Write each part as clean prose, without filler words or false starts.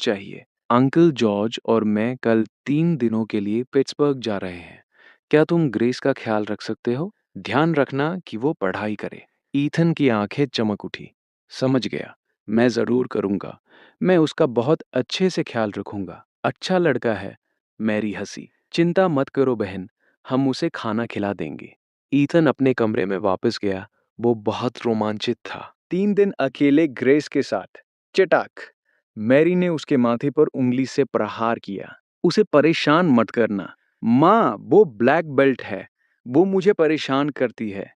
चाहिए। Uncle George और मैं कल 3 दिनों के लिए पिट्सबर्ग जा रहे हैं। क्या तुम ग्रेस का ख्याल रख सकते हो? ध्यान रखना कि वो पढ़ाई करे। ईथन की आंखें चमक उठी। समझ गया, मैं ज़रूर करूँगा। मैं उसका बहुत अच्छे से ख्याल रखूँगा। अच्छा लड़का है। मैरी हंसी। चिंता मत करो बहन, हम उसे खाना खिला देंगे। ईथन अपने कमरे में वापस गया। वो बहुत रोमांचित था। 3 दिन अकेले ग्रेस के साथ। चटाक। मैरी ने उसके माथे पर उंगली से प्रहार किया। उसे परेशान मत करना। माँ, वो ब्लैक बेल्ट है। वो मुझे परेशान करती है।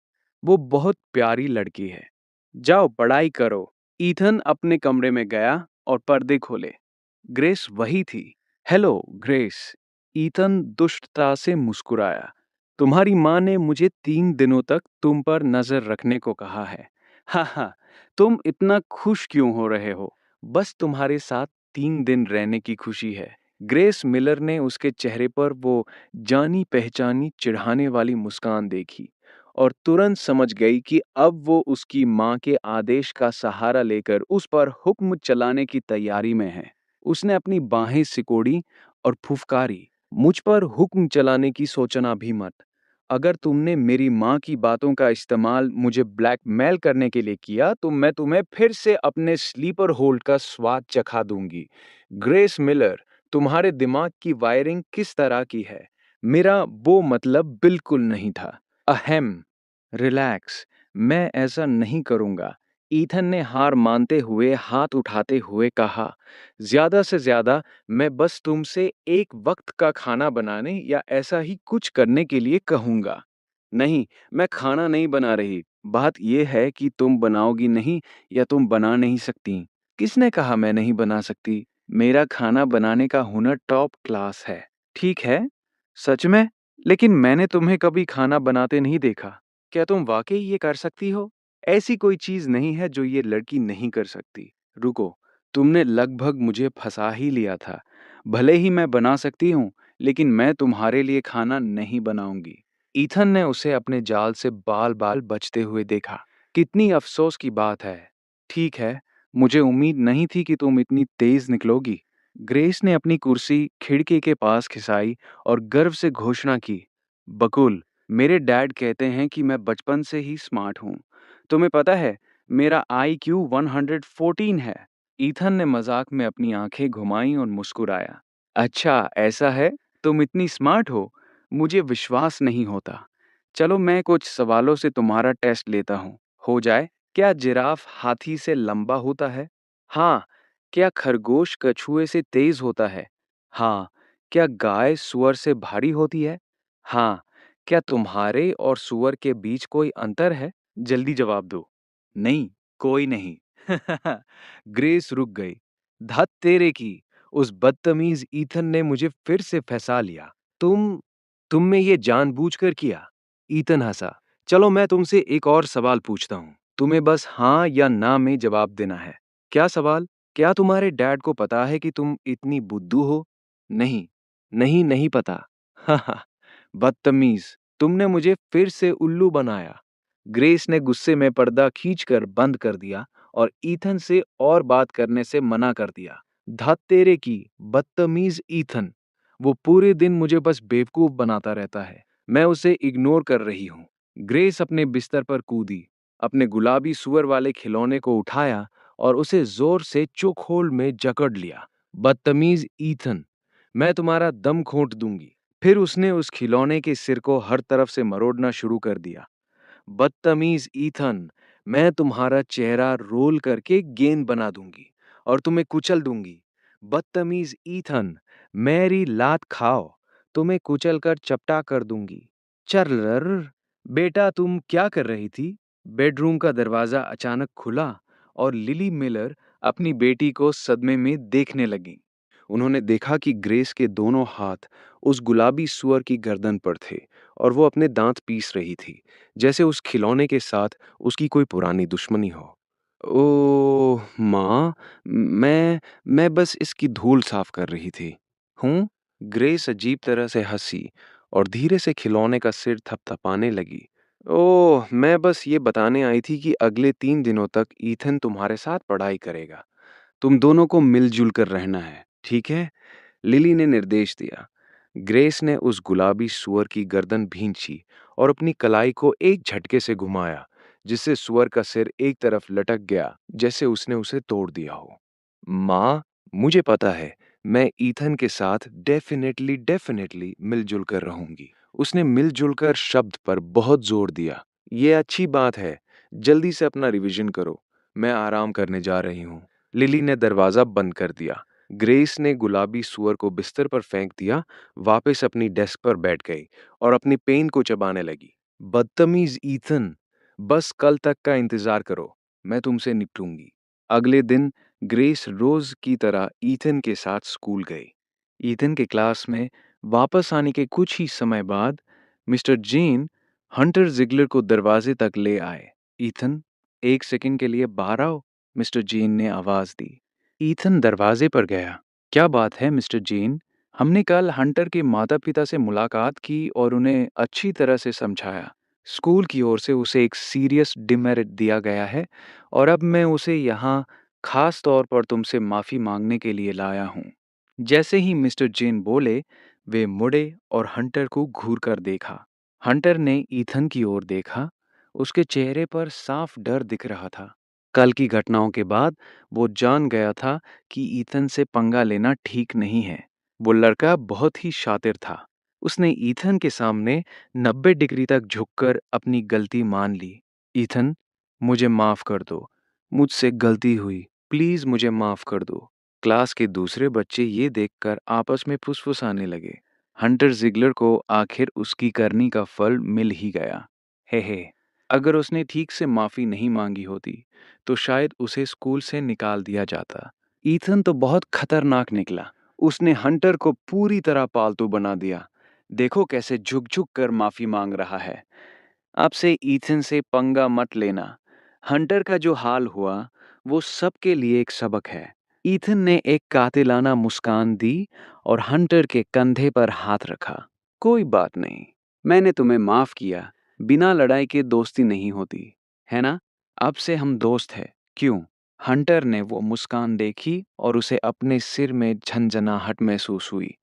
वो बहुत प्यारी लड़की है। जाओ पढ़ाई करो। ईथन अपने कमरे में गया और पर्दे खोले। ग्रेस वही थी। Hello grace. ईथन दुष्टता से मुस्कुराया। तुम्हारी माँ ने मुझे 3 दिनों तक तुम पर नजर रखने को कहा है। हाँ हाँ, तुम इतना खुश क्यों हो रहे हो? बस तुम्हारे साथ 3 दिन रहने की खुशी है। ग्रेस मिलर ने उसके चेहरे पर वो जानी पहचानी चिढ़ाने वाली मुस्कान देखी और तुरंत समझ गई कि अब वो उसकी माँ के आदेश का सहारा लेकर उस पर हुक्म चलाने की तैयारी में है। उसने अपनी बाहें सिकोड़ी और फुफकारी, मुझ पर हुक्म चलाने की सोचना भी मत। अगर तुमने मेरी माँ की बातों का इस्तेमाल मुझे ब्लैकमेल करने के लिए किया तो मैं तुम्हें फिर से अपने स्लीपर होल्ड का स्वाद चखा दूंगी। ग्रेस मिलर, तुम्हारे दिमाग की वायरिंग किस तरह की है? मेरा वो मतलब बिल्कुल नहीं था। अहम। रिलैक्स, मैं ऐसा नहीं करूंगा। ईथन ने हार मानते हुए हाथ उठाते हुए कहा, ज्यादा से ज्यादा मैं बस तुमसे एक वक्त का खाना बनाने या ऐसा ही कुछ करने के लिए कहूंगा। नहीं, मैं खाना नहीं बना रही। बात यह है कि तुम बनाओगी नहीं या तुम बना नहीं सकती। किसने कहा मैं नहीं बना सकती? मेरा खाना बनाने का हुनर टॉप क्लास है। ठीक है, सच में? लेकिन मैंने तुम्हें कभी खाना बनाते नहीं देखा। क्या तुम वाकई ये कर सकती हो? ऐसी कोई चीज नहीं है जो ये लड़की नहीं कर सकती। रुको, तुमने लगभग मुझे फंसा ही लिया था। भले ही मैं बना सकती हूँ, लेकिन मैं तुम्हारे लिए खाना नहीं बनाऊंगी। ईथन ने उसे अपने जाल से बाल बाल बचते हुए देखा। कितनी अफसोस की बात है। ठीक है, मुझे उम्मीद नहीं थी कि तुम इतनी तेज निकलोगी। ग्रेस ने अपनी कुर्सी खिड़की के पास खिसाई और गर्व से घोषणा की, बकुल, मेरे डैड कहते हैं कि मैं बचपन से ही स्मार्ट हूँ। तुम्हें पता है, मेरा IQ 114 है। ईथन ने मजाक में अपनी आंखें घुमाई और मुस्कुराया। अच्छा, ऐसा है? तुम इतनी स्मार्ट हो? मुझे विश्वास नहीं होता। चलो मैं कुछ सवालों से तुम्हारा टेस्ट लेता हूँ। हो जाए? क्या जिराफ हाथी से लंबा होता है? हाँ। क्या खरगोश कछुए से तेज होता है? हाँ। क्या गाय सुअर से भारी होती है? हाँ। क्या तुम्हारे और सुअर के बीच कोई अंतर है? जल्दी जवाब दो। नहीं, कोई नहीं। ग्रेस रुक गई। धत तेरे की, उस बदतमीज ईथन ने मुझे फिर से फंसा लिया। तुमने ये जानबूझकर किया? ईथन हंसा। चलो मैं तुमसे एक और सवाल पूछता हूँ। तुम्हें बस हाँ या ना में जवाब देना है। क्या सवाल? क्या तुम्हारे डैड को पता है कि तुम इतनी बुद्धू हो? नहीं, नहीं पता। हाँ, बदतमीज, तुमने मुझे फिर से उल्लू बनाया। ग्रेस ने गुस्से में पर्दा खींचकर बंद कर दिया और ईथन से और बात करने से मना कर दिया। धत तेरे की, बदतमीज ईथन। वो पूरे दिन मुझे बस बेवकूफ बनाता रहता है। मैं उसे इग्नोर कर रही हूँ। ग्रेस अपने बिस्तर पर कूदी, अपने गुलाबी सुअर वाले खिलौने को उठाया और उसे जोर से चोखोल में जकड़ लिया। बदतमीज ईथन, मैं तुम्हारा दम घोंट दूंगी। फिर उसने उस खिलौने के सिर को हर तरफ से मरोड़ना शुरू कर दिया। बदतमीज ईथन, मैं तुम्हारा चेहरा रोल करके गेंद बना दूंगी और तुम्हें कुचल दूंगी। बदतमीज ईथन, मेरी लात खाओ, तुम्हें कुचल कर चपटा कर दूंगी। चर्रर, बेटा तुम क्या कर रही थी? बेडरूम का दरवाजा अचानक खुला और लिली मिलर अपनी बेटी को सदमे में देखने लगी। उन्होंने देखा कि ग्रेस के दोनों हाथ उस गुलाबी सुअर की गर्दन पर थे और वो अपने दांत पीस रही थी, जैसे उस खिलौने के साथ उसकी कोई पुरानी दुश्मनी हो। ओह माँ, मैं बस इसकी धूल साफ कर रही थी। हूँ? ग्रेस अजीब तरह से हंसी और धीरे से खिलौने का सिर थपथपाने लगी। ओह, मैं बस ये बताने आई थी कि अगले 3 दिनों तक ईथन तुम्हारे साथ पढ़ाई करेगा। तुम दोनों को मिलजुल कर रहना है, ठीक है? लिली ने निर्देश दिया। ग्रेस ने उस गुलाबी सूअर की गर्दन भींची और अपनी कलाई को एक झटके से घुमाया, जिससे सूअर का सिर एक तरफ लटक गया, जैसे उसने उसे तोड़ दिया हो। माँ, मुझे पता है, मैं ईथन के साथ डेफिनेटली मिलजुल कर रहूंगी। उसने मिलजुल कर शब्द पर बहुत जोर दिया। ये अच्छी बात है। जल्दी से अपना रिवीजन करो। मैं आराम करने जा रही हूँ। लिली ने दरवाजा बंद कर दिया। ग्रेस ने गुलाबी सूअर को बिस्तर पर फेंक दिया, वापस अपनी डेस्क पर बैठ गई और अपनी पेन को चबाने लगी। बदतमीज ईथन, बस कल तक का इंतजार करो, मैं तुमसे निपटूंगी। अगले दिन ग्रेस रोज की तरह ईथन के साथ स्कूल गई। ईथन के क्लास में वापस आने के कुछ ही समय बाद मिस्टर जेन हंटर जिगलर को दरवाजे तक ले आए। ईथन, एक सेकंड के लिए बाहर आओ, मिस्टर जेन ने आवाज दी। ईथन दरवाजे पर गया। क्या बात है मिस्टर जेन? हमने कल हंटर के माता पिता से मुलाकात की और उन्हें अच्छी तरह से समझाया। स्कूल की ओर से उसे एक सीरियस डिमेरिट दिया गया है और अब मैं उसे यहाँ खास तौर पर तुमसे माफी मांगने के लिए लाया हूँ। जैसे ही मिस्टर जेन बोले, वे मुड़े और हंटर को घूर कर देखा। हंटर ने ईथन की ओर देखा। उसके चेहरे पर साफ डर दिख रहा था। कल की घटनाओं के बाद वो जान गया था कि ईथन से पंगा लेना ठीक नहीं है। वो लड़का बहुत ही शातिर था। उसने ईथन के सामने 90 डिग्री तक झुककर अपनी गलती मान ली। ईथन, मुझे माफ कर दो। मुझसे गलती हुई। प्लीज मुझे माफ कर दो। क्लास के दूसरे बच्चे ये देखकर आपस में फुसफुसाने लगे। हंटर जिगलर को आखिर उसकी करनी का फल मिल ही गया। हे, अगर उसने ठीक से माफी नहीं मांगी होती तो शायद उसे स्कूल से निकाल दिया जाता। ईथन तो बहुत खतरनाक निकला। उसने हंटर को पूरी तरह पालतू बना दिया। देखो कैसे झुक झुक कर माफी मांग रहा है। आपसे ईथन से पंगा मत लेना। हंटर का जो हाल हुआ वो सबके लिए एक सबक है। ईथन ने एक कातिलाना मुस्कान दी और हंटर के कंधे पर हाथ रखा। कोई बात नहीं, मैंने तुम्हें माफ किया। बिना लड़ाई के दोस्ती नहीं होती, है ना? अब से हम दोस्त हैं, क्यों? हंटर ने वो मुस्कान देखी और उसे अपने सिर में झंझनाहट महसूस हुई।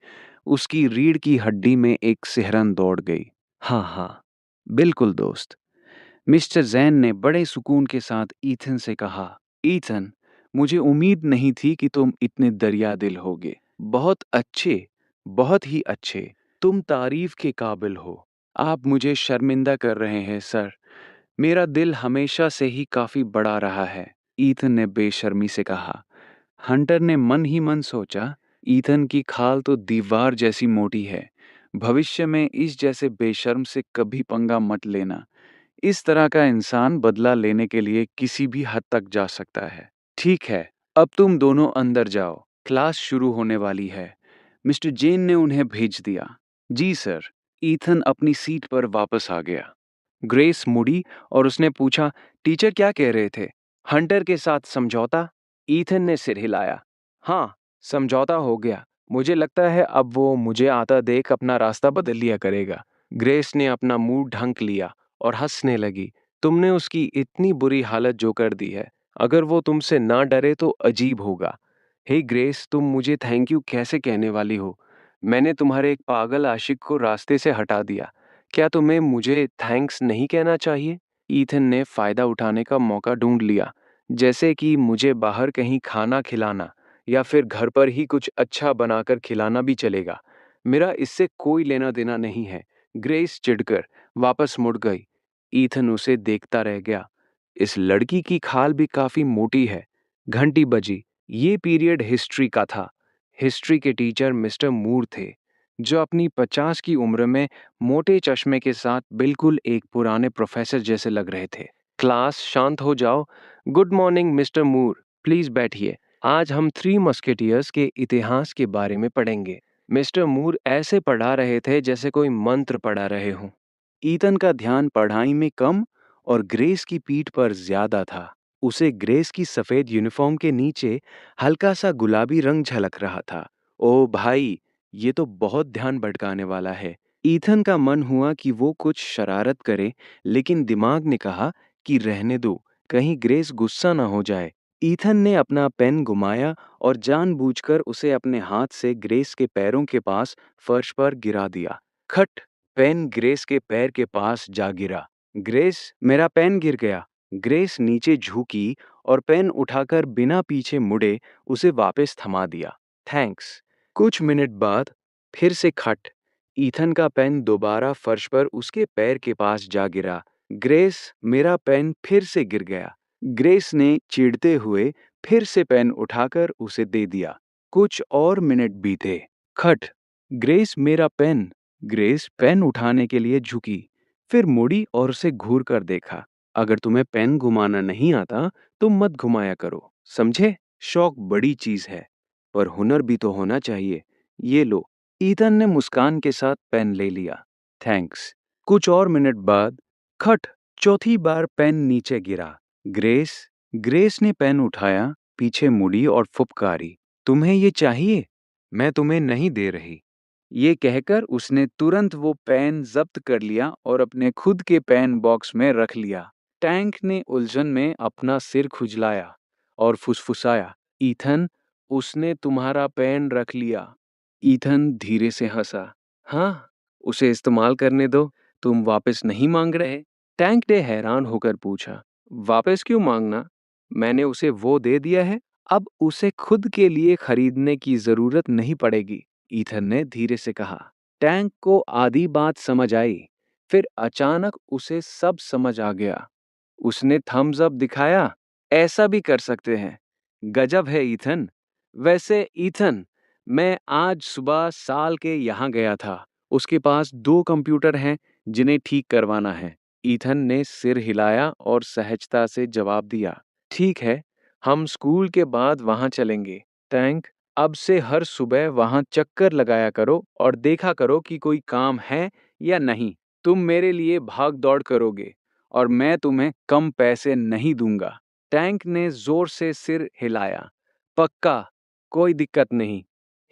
उसकी रीढ़ की हड्डी में एक सिहरन दौड़ गई। हाँ, बिल्कुल दोस्त। मिस्टर जैन ने बड़े सुकून के साथ ईथन से कहा, ईथन, मुझे उम्मीद नहीं थी कि तुम इतने दरिया दिल होगे। बहुत अच्छे, बहुत ही अच्छे। तुम तारीफ के काबिल हो। आप मुझे शर्मिंदा कर रहे हैं सर। मेरा दिल हमेशा से ही काफी बड़ा रहा है, ईथन ने बेशर्मी से कहा। हंटर ने मन ही मन सोचा, ईथन की खाल तो दीवार जैसी मोटी है। भविष्य में इस जैसे बेशर्म से कभी पंगा मत लेना। इस तरह का इंसान बदला लेने के लिए किसी भी हद तक जा सकता है। ठीक है, अब तुम दोनों अंदर जाओ, क्लास शुरू होने वाली है। मिस्टर जेन ने उन्हें भेज दिया। जी सर। ईथन अपनी सीट पर वापस आ गया। ग्रेस मुड़ी और उसने पूछा, टीचर क्या कह रहे थे? हंटर के साथ समझौता? ईथन ने सिर हिलाया। हाँ, समझौता हो गया। मुझे लगता है अब वो मुझे आता देख अपना रास्ता बदल लिया करेगा। ग्रेस ने अपना मुंह ढंक लिया और हंसने लगी। तुमने उसकी इतनी बुरी हालत जो कर दी है, अगर वो तुमसे ना डरे तो अजीब होगा। हे ग्रेस, तुम मुझे थैंक यू कैसे कहने वाली हो? मैंने तुम्हारे एक पागल आशिक को रास्ते से हटा दिया। क्या तुम्हें मुझे थैंक्स नहीं कहना चाहिए? ईथन ने फायदा उठाने का मौका ढूंढ लिया, जैसे कि मुझे बाहर कहीं खाना खिलाना या फिर घर पर ही कुछ अच्छा बनाकर खिलाना भी चलेगा। मेरा इससे कोई लेना देना नहीं है। ग्रेस चिढ़कर वापस मुड़ गई। ईथन उसे देखता रह गया। इस लड़की की खाल भी काफी मोटी है। घंटी बजी। ये पीरियड हिस्ट्री का था। हिस्ट्री के टीचर मिस्टर मूर थे, जो अपनी 50 की उम्र में मोटे चश्मे के साथ बिल्कुल एक पुराने प्रोफेसर जैसे लग रहे थे। क्लास शांत हो जाओ। Good morning mister Moore, please बैठिए। आज हम थ्री मस्केटियर्स के इतिहास के बारे में पढ़ेंगे। मिस्टर मूर ऐसे पढ़ा रहे थे जैसे कोई मंत्र पढ़ा रहे हों। ईतन का ध्यान पढ़ाई में कम और ग्रेस की पीठ पर ज्यादा था। उसे ग्रेस की सफेद यूनिफॉर्म के नीचे हल्का सा गुलाबी रंग झलक रहा था। ओ भाई, ये तो बहुत ध्यान भटकाने वाला है। ईथन का मन हुआ कि वो कुछ शरारत करे, लेकिन दिमाग ने कहा कि रहने दो, कहीं ग्रेस गुस्सा ना हो जाए। ईथन ने अपना पेन घुमाया और जानबूझकर उसे अपने हाथ से ग्रेस के पैरों के पास फर्श पर गिरा दिया। खट! पेन ग्रेस के पैर के पास जा गिरा। ग्रेस, मेरा पेन गिर गया। ग्रेस नीचे झुकी और पेन उठाकर बिना पीछे मुड़े उसे वापस थमा दिया। थैंक्स। कुछ मिनट बाद फिर से खट! ईथन का पेन दोबारा फर्श पर उसके पैर के पास जा गिरा। ग्रेस, मेरा पेन फिर से गिर गया। ग्रेस ने चिढ़ते हुए फिर से पेन उठाकर उसे दे दिया। कुछ और मिनट बीते। खट! ग्रेस, मेरा पेन। ग्रेस पेन उठाने के लिए झुकी, फिर मुड़ी और उसे घूर कर देखा। अगर तुम्हें पेन घुमाना नहीं आता तो मत घुमाया करो, समझे? शौक बड़ी चीज है, पर हुनर भी तो होना चाहिए। ये लो। ईथन ने मुस्कान के साथ पेन ले लिया। थैंक्स। कुछ और मिनट बाद खट! चौथी बार पेन नीचे गिरा। ग्रेस, ग्रेस ने पेन उठाया, पीछे मुड़ी और फुफकारी, तुम्हें ये चाहिए? मैं तुम्हें नहीं दे रही। ये कहकर उसने तुरंत वो पेन जब्त कर लिया और अपने खुद के पेन बॉक्स में रख लिया। टैंक ने उलझन में अपना सिर खुजलाया और फुसफुसाया, ईथन, उसने तुम्हारा पेन रख लिया। ईथन धीरे से हंसा। हाँ, उसे इस्तेमाल करने दो, तुम वापस नहीं मांग रहे? टैंक ने हैरान होकर पूछा। वापस क्यों मांगना? मैंने उसे वो दे दिया है, अब उसे खुद के लिए खरीदने की जरूरत नहीं पड़ेगी, ईथन ने धीरे से कहा। टैंक को आधी बात समझ आई, फिर अचानक उसे सब समझ आ गया। उसने थम्स अप दिखाया। ऐसा भी कर सकते हैं। गजब है ईथन। वैसे ईथन, मैं आज सुबह साल के यहाँ गया था। उसके पास 2 कंप्यूटर हैं जिन्हें ठीक करवाना है। ईथन ने सिर हिलाया और सहजता से जवाब दिया। ठीक है, हम स्कूल के बाद वहाँ चलेंगे। टैंक, अब से हर सुबह वहाँ चक्कर लगाया करो और देखा करो कि कोई काम है या नहीं। तुम मेरे लिए भाग दौड़ करोगे और मैं तुम्हें कम पैसे नहीं दूंगा। टैंक ने जोर से सिर हिलाया। पक्का, कोई दिक्कत नहीं।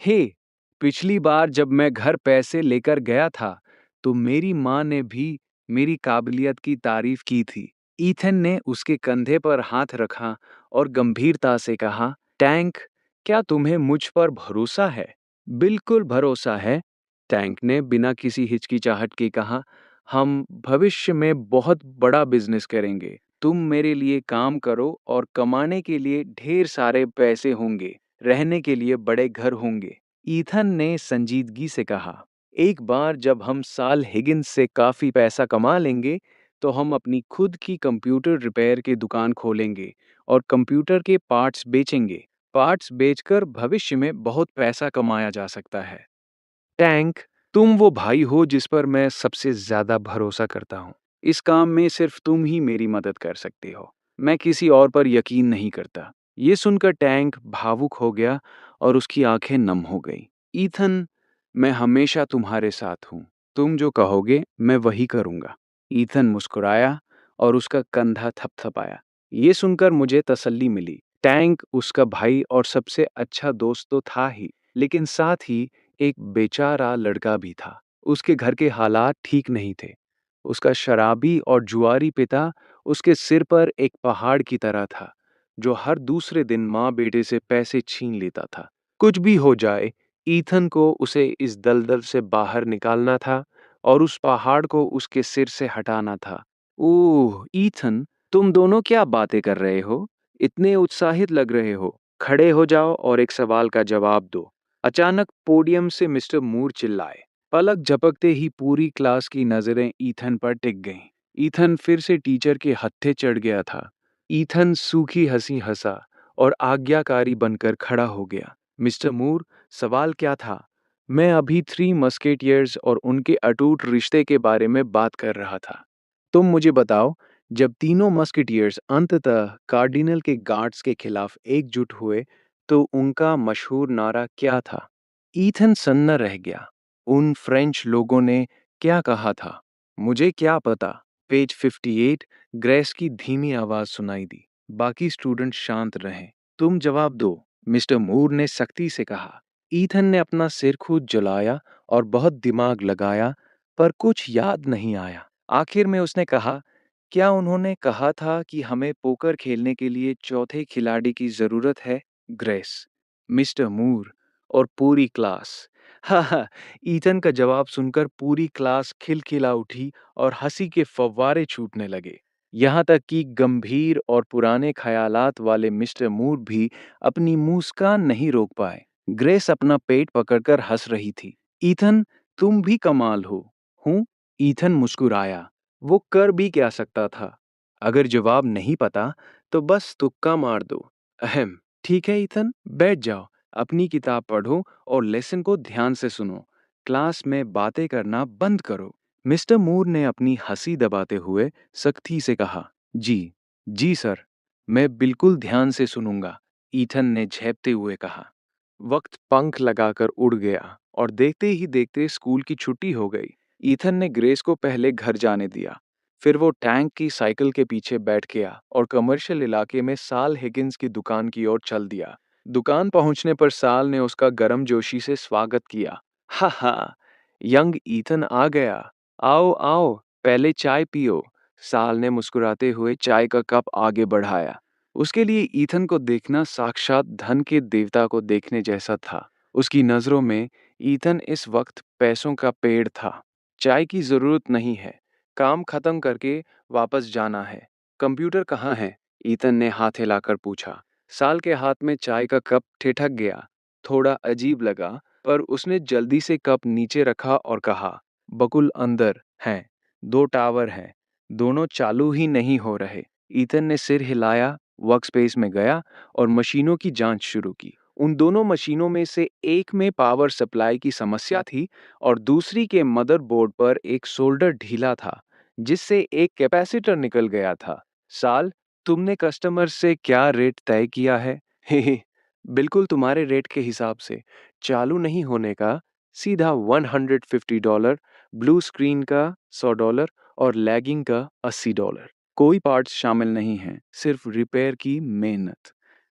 हे, पिछली बार जब मैं घर पैसे लेकर गया था, तो मेरी माँ ने भी मेरी काबिलियत की तारीफ की थी। ईथन ने उसके कंधे पर हाथ रखा और गंभीरता से कहा, टैंक, क्या तुम्हें मुझ पर भरोसा है? बिल्कुल भरोसा है, टैंक ने बिना किसी हिचकिचाहट के कहा। हम भविष्य में बहुत बड़ा बिजनेस करेंगे। तुम मेरे लिए काम करो और कमाने के लिए ढेर सारे पैसे होंगे, रहने के लिए बड़े घर होंगे। ईथन ने संजीदगी से कहा, एक बार जब हम साल हिगिंस से काफी पैसा कमा लेंगे, तो हम अपनी खुद की कंप्यूटर रिपेयर की दुकान खोलेंगे और कंप्यूटर के पार्ट्स बेचेंगे। पार्ट्स बेचकर भविष्य में बहुत पैसा कमाया जा सकता है। टैंक, तुम वो भाई हो जिस पर मैं सबसे ज्यादा भरोसा करता हूँ। इस काम में सिर्फ तुम ही मेरी मदद कर सकते हो। मैं किसी और पर यकीन नहीं करता। ये सुनकर टैंक भावुक हो गया और उसकी आंखें नम हो गई। ईथन, मैं हमेशा तुम्हारे साथ हूँ। तुम जो कहोगे मैं वही करूँगा। ईथन मुस्कुराया और उसका कंधा थपथपाया। ये सुनकर मुझे तसल्ली मिली। टैंक उसका भाई और सबसे अच्छा दोस्त तो था ही, लेकिन साथ ही एक बेचारा लड़का भी था। उसके घर के हालात ठीक नहीं थे। उसका शराबी और जुआरी पिता उसके सिर पर एक पहाड़ की तरह था, जो हर दूसरे दिन माँ बेटे से पैसे छीन लेता था। कुछ भी हो जाए, ईथन को उसे इस दलदल से बाहर निकालना था और उस पहाड़ को उसके सिर से हटाना था। ओह, ईथन, तुम दोनों क्या बातें कर रहे हो? इतने उत्साहित लग रहे हो। खड़े हो जाओ और एक सवाल का जवाब दो। अचानक पोडियम से मिस्टर मूर चिल्लाए। पलक झपकते ही पूरी क्लास की नजरें ईथन पर टिक गईं। ईथन फिर से टीचर के हत्थे चढ़ गया था। ईथन सूखी हंसी हंसा और आज्ञाकारी बनकर खड़ा हो गया। मिस्टर मूर, सवाल क्या था? मैं अभी 3 मस्केटियर्स और उनके अटूट रिश्ते के बारे में बात कर रहा था। तुम मुझे बताओ, जब तीनों मस्केटियर्स अंततः कार्डिनल के गार्ड्स के खिलाफ एकजुट हुए, तो उनका मशहूर नारा क्या था? ईथन सन्ना रह गया। उन फ्रेंच लोगों ने क्या कहा था? मुझे क्या पता। पेज 58, ग्रेस की धीमी आवाज सुनाई दी। बाकी स्टूडेंट शांत रहे। तुम जवाब दो, मिस्टर मूर ने सख्ती से कहा। ईथन ने अपना सिर खुद जलाया और बहुत दिमाग लगाया, पर कुछ याद नहीं आया। आखिर में उसने कहा, क्या उन्होंने कहा था कि हमें पोकर खेलने के लिए चौथे खिलाड़ी की जरूरत है? ग्रेस, मिस्टर मूर और पूरी क्लास। हा हा। ईथन का जवाब सुनकर पूरी क्लास खिलखिला उठी और हंसी के फव्वारे छूटने लगे। यहाँ तक कि गंभीर और पुराने ख्यालात वाले मिस्टर मूर भी अपनी मुस्कान नहीं रोक पाए। ग्रेस अपना पेट पकड़कर हंस रही थी। ईथन, तुम भी कमाल हो। हूँ? ईथन मुस्कुराया। वो कर भी क्या सकता था? अगर जवाब नहीं पता तो बस तुक्का मार दो। अहम। ठीक है ईथन, बैठ जाओ, अपनी किताब पढ़ो और लेसन को ध्यान से सुनो। क्लास में बातें करना बंद करो। मिस्टर मूर ने अपनी हंसी दबाते हुए सख्ती से कहा, जी, जी सर, मैं बिल्कुल ध्यान से सुनूंगा। ईथन ने झेपते हुए कहा। वक्त पंख लगाकर उड़ गया और देखते ही देखते स्कूल की छुट्टी हो गई। ईथन ने ग्रेस को पहले घर जाने दिया। फिर वो टैंक की साइकिल के पीछे बैठ गया और कमर्शियल इलाके में साल हिगिंस की दुकान की ओर चल दिया। दुकान पहुंचने पर साल ने उसका गर्मजोशी से स्वागत किया। हा हा, यंग ईथन आ गया। आओ आओ, पहले चाय पियो। साल ने मुस्कुराते हुए चाय का कप आगे बढ़ाया। उसके लिए ईथन को देखना साक्षात धन के देवता को देखने जैसा था। उसकी नजरों में ईथन इस वक्त पैसों का पेड़ था। चाय की जरूरत नहीं है, काम खत्म करके वापस जाना है। कंप्यूटर कहाँ है? ईथन ने हाथ हिलाकर पूछा। साल के हाथ में चाय का कप ठिठक गया। थोड़ा अजीब लगा, पर उसने जल्दी से कप नीचे रखा और कहा, बकुल अंदर हैं, दो टावर हैं, दोनों चालू ही नहीं हो रहे। ईथन ने सिर हिलाया, वर्कस्पेस में गया और मशीनों की जांच शुरू की। उन दोनों मशीनों में से एक में पावर सप्लाई की समस्या थी और दूसरी के मदरबोर्ड पर एक सोल्डर ढीला था, जिससे एक कैपेसिटर निकल गया था। साल, तुमने कस्टमर से क्या रेट तय किया है? हे, बिल्कुल तुम्हारे रेट के हिसाब से। चालू नहीं होने का सीधा $150, ब्लू स्क्रीन का $100 और लैगिंग का $80। कोई पार्ट्स शामिल नहीं हैं, सिर्फ रिपेयर की मेहनत।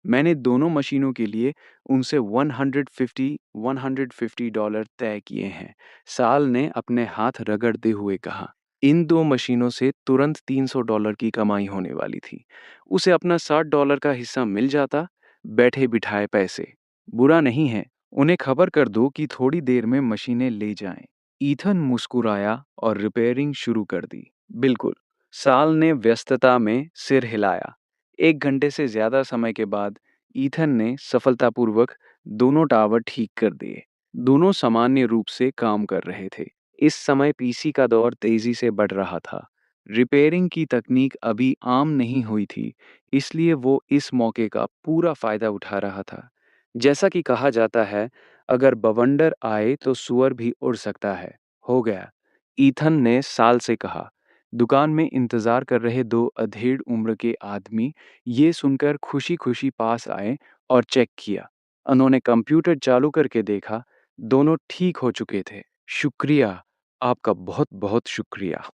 मैंने दोनों मशीनों के लिए उनसे $150 तय किए हैं। साल ने अपने हाथ रगड़ते हुए कहा। इन दो मशीनों से तुरंत $300 की कमाई होने वाली थी। उसे अपना $60 का हिस्सा मिल जाता। बैठे बिठाए पैसे। बुरा नहीं है, उन्हें खबर कर दो कि थोड़ी देर में मशीनें ले जाएं। ईथन मुस्कुराया और रिपेयरिंग शुरू कर दी। बिल्कुल। साल ने व्यस्तता में सिर हिलाया। 1 घंटे से ज्यादा समय के बाद ईथन ने सफलतापूर्वक दोनों टावर ठीक कर दिए। दोनों सामान्य रूप से काम कर रहे थे। इस समय पीसी का दौर तेजी से बढ़ रहा था। रिपेयरिंग की तकनीक अभी आम नहीं हुई थी, इसलिए वो इस मौके का पूरा फायदा उठा रहा था। जैसा कि कहा जाता है, अगर बवंडर आए तो सुअर भी उड़ सकता है। हो गया, ईथन ने साल से कहा। दुकान में इंतजार कर रहे दो अधेड़ उम्र के आदमी ये सुनकर खुशी खुशी पास आए और चेक किया। उन्होंने कंप्यूटर चालू करके देखा, दोनों ठीक हो चुके थे। शुक्रिया, आपका बहुत बहुत शुक्रिया।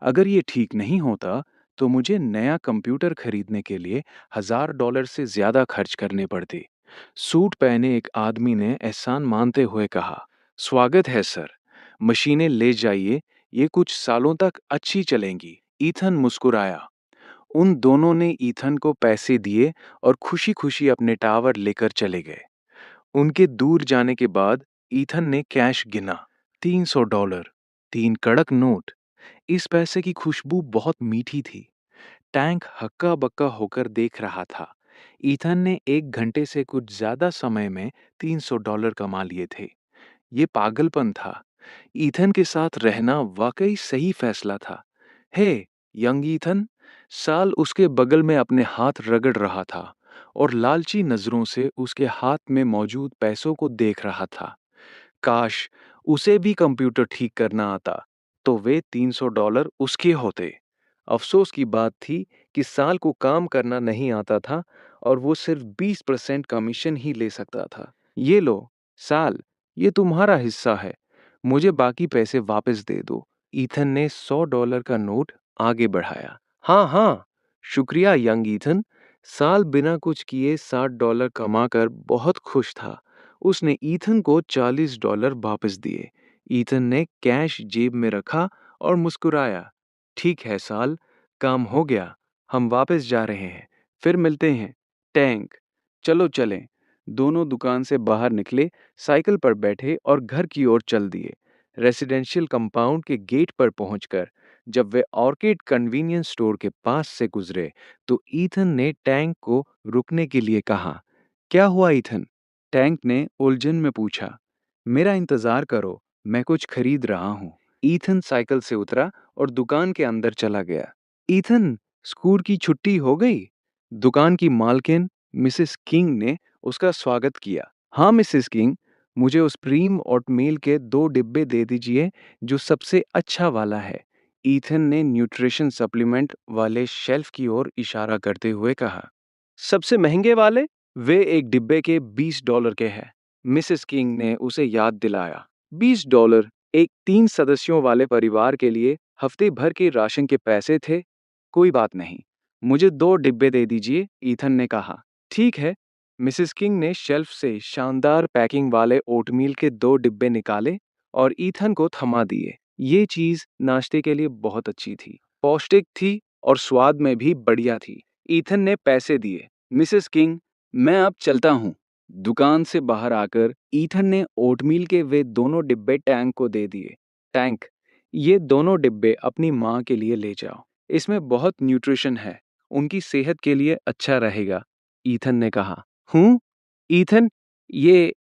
अगर ये ठीक नहीं होता तो मुझे नया कंप्यूटर खरीदने के लिए $1000 से ज्यादा खर्च करने पड़ते। सूट पहने एक आदमी ने एहसान मानते हुए कहा, स्वागत है सर, मशीनें ले जाइए, ये कुछ सालों तक अच्छी चलेंगी। ईथन मुस्कुराया। उन दोनों ने ईथन को पैसे दिए और खुशी खुशी अपने टावर लेकर चले गए। उनके दूर जाने के बाद ईथन ने कैश गिना। $300, 3 कड़क नोट। इस पैसे की खुशबू बहुत मीठी थी। टैंक हक्का बक्का होकर देख रहा था। ईथन ने 1 घंटे से कुछ ज्यादा समय में $300 कमा लिए थे। ये पागलपन था। ईथन के साथ रहना वाकई सही फैसला था। हे यंग ईथन, साल उसके बगल में अपने हाथ रगड़ रहा था और लालची नजरों से उसके हाथ में मौजूद पैसों को देख रहा था। काश उसे भी कंप्यूटर ठीक करना आता तो वे $300 उसके होते। अफसोस की बात थी कि साल को काम करना नहीं आता था और वो सिर्फ 20% कमीशन ही ले सकता था। ये लो साल, ये तुम्हारा हिस्सा है, मुझे बाकी पैसे वापस दे दो। ईथन ने $100 का नोट आगे बढ़ाया। हाँ हाँ, शुक्रिया यंग ईथन। साल बिना कुछ किए $60 कमाकर बहुत खुश था। उसने ईथन को $40 वापस दिए। ईथन ने कैश जेब में रखा और मुस्कुराया। ठीक है साल, काम हो गया, हम वापस जा रहे हैं, फिर मिलते हैं। टैंक, चलो चलें। दोनों दुकान से बाहर निकले, साइकिल पर बैठे और घर की ओर चल दिए। रेसिडेंशियल कंपाउंड के गेट पर पहुंचकर जब वे ऑर्किड कन्वीनियंस स्टोर के पास से गुजरे, तो ईथन ने टैंक को रुकने के लिए कहा। क्या हुआ ईथन? टैंक ने उलझन में पूछा। मेरा इंतजार करो, मैं कुछ खरीद रहा हूँ। ईथन साइकिल से उतरा और दुकान के अंदर चला गया। ईथन, स्कूल की छुट्टी हो गई? दुकान की मालकिन मिसेस किंग ने उसका स्वागत किया। हाँ मिसेस किंग, मुझे उस प्रीम ओटमील के 2 डिब्बे दे दीजिए जो सबसे अच्छा वाला है। ईथन ने न्यूट्रिशन सप्लीमेंट वाले शेल्फ की ओर इशारा करते हुए कहा। सबसे महंगे वाले? वे एक डिब्बे के $20 के हैं। मिसेस किंग ने उसे याद दिलाया। $20 एक 3 सदस्यों वाले परिवार के लिए हफ्ते भर के राशन के पैसे थे। कोई बात नहीं, मुझे 2 डिब्बे दे दीजिए, ईथन ने कहा। ठीक है। मिसेस किंग ने शेल्फ से शानदार पैकिंग वाले ओटमील के 2 डिब्बे निकाले और ईथन को थमा दिए। ये चीज नाश्ते के लिए बहुत अच्छी थी, पौष्टिक थी और स्वाद में भी बढ़िया थी। ईथन ने पैसे दिए। मिसेस किंग, मैं अब चलता हूँ। दुकान से बाहर आकर ईथन ने ओटमील के वे दोनों डिब्बे टैंक को दे दिए। टैंक, ये दोनों डिब्बे अपनी माँ के लिए ले जाओ। इसमें बहुत न्यूट्रिशन है, उनकी सेहत के लिए अच्छा रहेगा, ईथन ने कहा। हूँ? ईथन, ये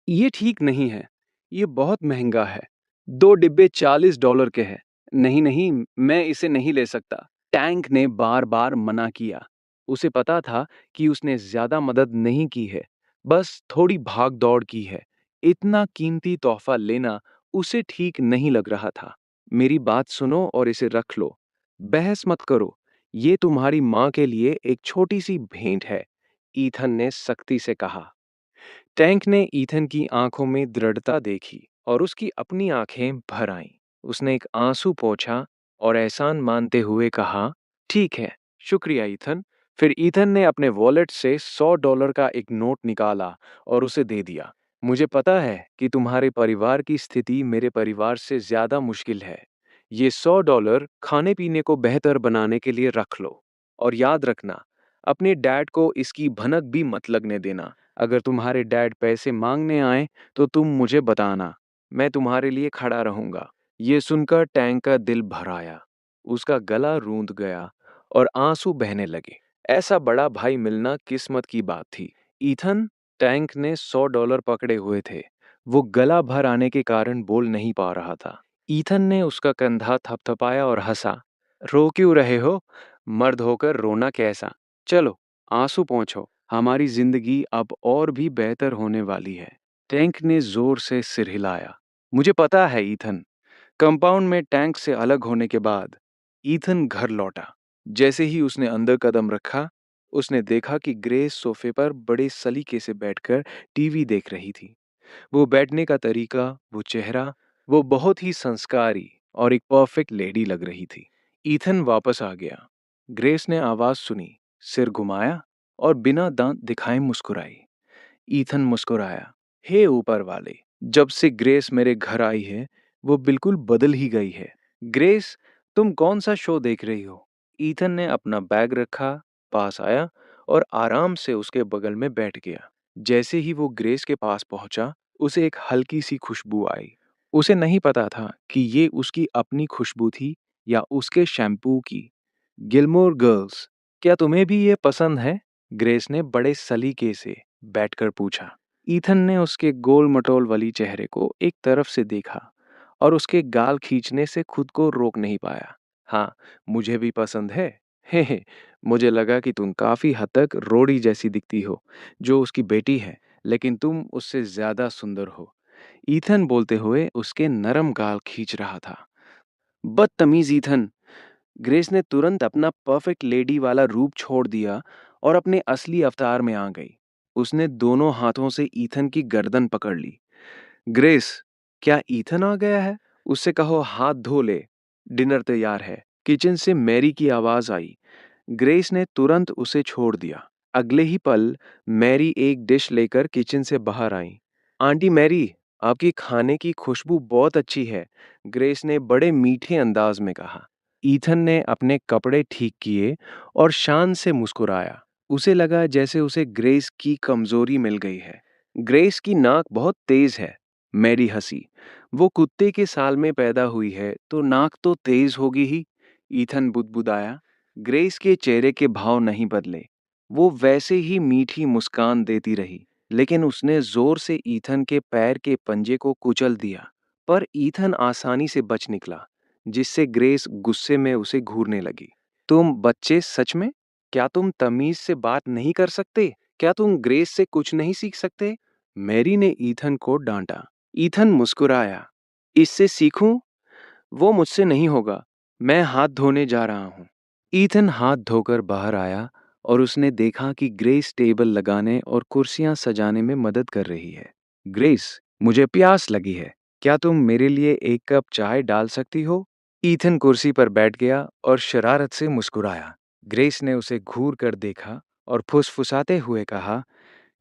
ये ठीक नहीं है। ये बहुत महंगा है। 2 डिब्बे $40 के हैं। नहीं नहीं, मैं इसे नहीं ले सकता। टैंक ने बार बार मना किया। उसे पता था कि उसने ज्यादा मदद नहीं की है, बस थोड़ी भाग दौड़ की है। इतना कीमती तोहफा लेना उसे ठीक नहीं लग रहा था। मेरी बात सुनो और इसे रख लो। बहस मत करो। ये तुम्हारी माँ के लिए एक छोटी सी भेंट है, ईथन ने सख्ती से कहा। टैंक ने ईथन की आंखों में दृढ़ता देखी और उसकी अपनी आंखें भर आईं। उसने एक आंसू पोंछा और एहसान मानते हुए कहा, ठीक है, शुक्रिया ईथन। फिर ईथन ने अपने वॉलेट से $100 का एक नोट निकाला और उसे दे दिया। मुझे पता है कि तुम्हारे परिवार की स्थिति मेरे परिवार से ज्यादा मुश्किल है। ये $100 खाने पीने को बेहतर बनाने के लिए रख लो। और याद रखना, अपने डैड को इसकी भनक भी मत लगने देना। अगर तुम्हारे डैड पैसे मांगने आए तो तुम मुझे बताना, मैं तुम्हारे लिए खड़ा रहूंगा। ये सुनकर टैंक का दिल भर आया। उसका गला रूंध गया और आंसू बहने लगे। ऐसा बड़ा भाई मिलना किस्मत की बात थी। ईथन, टैंक ने $100 पकड़े हुए थे। वो गला भर आने के कारण बोल नहीं पा रहा था। ईथन ने उसका कंधा थपथपाया और हंसा। रो क्यों रहे हो? मर्द होकर रोना कैसा? चलो, आंसू पोंछो। हमारी जिंदगी अब और भी बेहतर होने वाली है। टैंक ने जोर से सिर हिलाया। मुझे पता है ईथन। कंपाउंड में टैंक से अलग होने के बाद ईथन घर लौटा। जैसे ही उसने अंदर कदम रखा, उसने देखा कि ग्रेस सोफे पर बड़े सलीके से बैठकर टीवी देख रही थी। वो बैठने का तरीका, वो चेहरा, वो बहुत ही संस्कारी और एक परफेक्ट लेडी लग रही थी। ईथन वापस आ गया। ग्रेस ने आवाज सुनी, सिर घुमाया और बिना दांत दिखाए मुस्कुराई। ईथन मुस्कुराया। हे ऊपर वाले, जब से ग्रेस मेरे घर आई है, वो बिल्कुल बदल ही गई है। ग्रेस, तुम कौन सा शो देख रही हो? ईथन ने अपना बैग रखा, पास आया और आराम से उसके बगल में बैठ गया। जैसे ही वो ग्रेस के पास पहुंचा, उसे एक हल्की सी खुशबू आई। उसे नहीं पता था कि ये उसकी अपनी खुशबू थी या उसके शैम्पू की। गिलमोर गर्ल्स, क्या तुम्हें भी ये पसंद है? ग्रेस ने बड़े सलीके से बैठकर पूछा। ईथन ने उसके गोल मटोल वाली चेहरे को एक तरफ से देखा और उसके गाल खींचने से खुद को रोक नहीं पाया। हाँ, मुझे भी पसंद है। हे, मुझे लगा कि तुम काफी हद तक रोड़ी जैसी दिखती हो, जो उसकी बेटी है, लेकिन तुम उससे ज्यादा सुंदर हो। ईथन बोलते हुए उसके नरम गाल खींच रहा था। बदतमीज ईथन। ग्रेस ने तुरंत अपना परफेक्ट लेडी वाला रूप छोड़ दिया और अपने असली अवतार में आ गई। उसने दोनों हाथों से ईथन की गर्दन पकड़ ली। ग्रेस, क्या ईथन आ गया है? उससे कहो हाथ धो ले, डिनर तैयार है। किचन से मैरी की आवाज आई। ग्रेस ने तुरंत उसे छोड़ दिया। अगले ही पल मैरी एक डिश लेकर किचन से बाहर आई। आंटी मैरी, आपकी खाने की खुशबू बहुत अच्छी है, ग्रेस ने बड़े मीठे अंदाज में कहा। ईथन ने अपने कपड़े ठीक किए और शान से मुस्कुराया। उसे लगा जैसे उसे ग्रेस की कमजोरी मिल गई है। ग्रेस की नाक बहुत तेज है। मैरी हंसी। वो कुत्ते के साल में पैदा हुई है तो नाक तो तेज होगी ही। ईथन बुदबुदाया। ग्रेस के चेहरे के भाव नहीं बदले। वो वैसे ही मीठी मुस्कान देती रही। लेकिन उसने जोर से ईथन के पैर के पंजे को कुचल दिया। पर ईथन आसानी से बच निकला, जिससे ग्रेस गुस्से में उसे घूरने लगी। तुम बच्चे सच में? क्या तुम तमीज से बात नहीं कर सकते? क्या तुम ग्रेस से कुछ नहीं सीख सकते? मैरी ने ईथन को डांटा। ईथन मुस्कुराया। इससे सीखूं? वो मुझसे नहीं होगा। मैं हाथ धोने जा रहा हूं। ईथन हाथ धोकर बाहर आया और उसने देखा कि ग्रेस टेबल लगाने और कुर्सियां सजाने में मदद कर रही है। ग्रेस, मुझे प्यास लगी है। क्या तुम मेरे लिए एक कप चाय डाल सकती हो? ईथन कुर्सी पर बैठ गया और शरारत से मुस्कुराया। ग्रेस ने उसे घूर कर देखा और फुसफुसाते हुए कहा,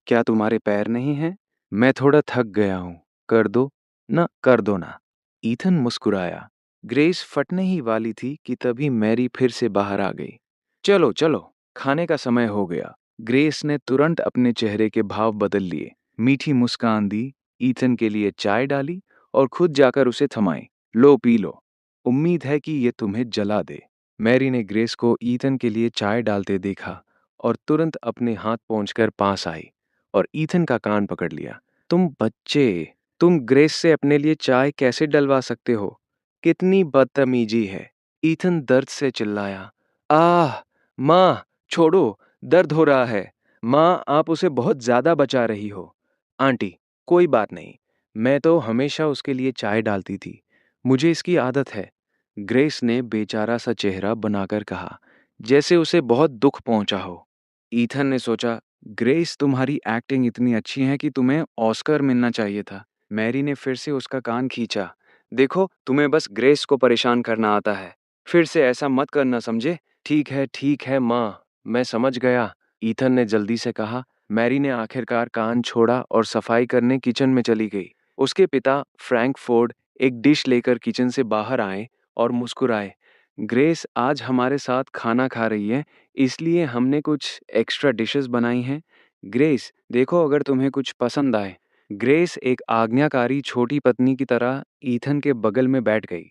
क्या तुम्हारे पैर नहीं हैं? मैं थोड़ा थक गया हूं। कर दो ना, कर दो ना। ईथन मुस्कुराया। ग्रेस फटने ही वाली थी कि तभी मैरी फिर से बाहर आ गई। चलो चलो, खाने का समय हो गया। ग्रेस ने तुरंत अपने चेहरे के भाव बदल लिए। मीठी मुस्कान दी, ईथन के लिए चाय डाली और खुद जाकर उसे थमाई। लो पी लो। उम्मीद है कि ये तुम्हें जला दे। मैरी ने ग्रेस को ईथन के लिए चाय डालते देखा और तुरंत अपने हाथ पहुंचकर पास आई और ईथन का कान पकड़ लिया। तुम बच्चे, तुम ग्रेस से अपने लिए चाय कैसे डलवा सकते हो? कितनी बदतमीजी है। ईथन दर्द से चिल्लाया। आह! माँ, छोड़ो, दर्द हो रहा है। माँ, आप उसे बहुत ज्यादा बचा रही हो। आंटी, कोई बात नहीं। मैं तो हमेशा उसके लिए चाय डालती थी। मुझे इसकी आदत है। ग्रेस ने बेचारा सा चेहरा बनाकर कहा, जैसे उसे बहुत दुख पहुंचा हो। ईथन ने सोचा, ग्रेस, तुम्हारी एक्टिंग इतनी अच्छी है कि तुम्हें ऑस्कर मिलना चाहिए था। मैरी ने फिर से उसका कान खींचा। देखो, तुम्हें बस ग्रेस को परेशान करना आता है। फिर से ऐसा मत करना, समझे? ठीक है माँ, मैं समझ गया। ईथन ने जल्दी से कहा। मैरी ने आखिरकार कान छोड़ा और सफाई करने किचन में चली गई। उसके पिता फ्रैंक फोर्ड एक डिश लेकर किचन से बाहर आए और मुस्कुराए। ग्रेस आज हमारे साथ खाना खा रही है, इसलिए हमने कुछ एक्स्ट्रा डिशेस बनाई हैं। ग्रेस, देखो अगर तुम्हें कुछ पसंद आए। ग्रेस एक आज्ञाकारी छोटी पत्नी की तरह ईथन के बगल में बैठ गई।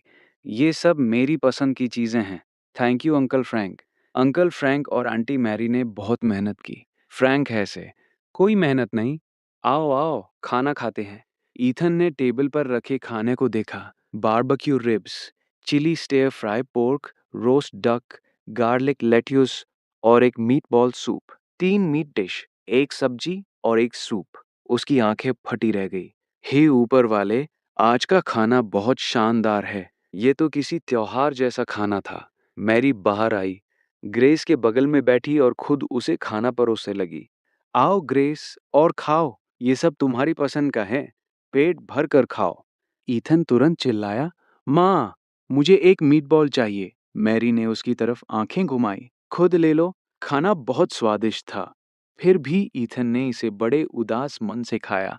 ये सब मेरी पसंद की चीजें हैं। Thank you uncle Frank. Uncle Frank और आंटी मैरी ने बहुत मेहनत की। फ्रैंक है से, कोई मेहनत नहीं। आओ आओ, खाना खाते हैं। ईथन ने टेबल पर रखे खाने को देखा। Barbecue ribs, chilli stir fry pork, roast duck, garlic lettuce और एक मीटबॉल सूप। 3 मीट डिश, एक सब्जी और एक सूप। उसकी आंखें फटी रह गई। हे ऊपर वाले, आज का खाना बहुत शानदार है। ये तो किसी त्योहार जैसा खाना था। मैरी बाहर आई, ग्रेस के बगल में बैठी और खुद उसे खाना परोसने लगी। आओ ग्रेस, और खाओ। ये सब तुम्हारी पसंद का है। पेट भर कर खाओ। ईथन तुरंत चिल्लाया, माँ, मुझे एक मीटबॉल चाहिए। मैरी ने उसकी तरफ आंखें घुमाई। खुद ले लो, खाना बहुत स्वादिष्ट था। फिर भी ईथन ने इसे बड़े उदास मन से खाया।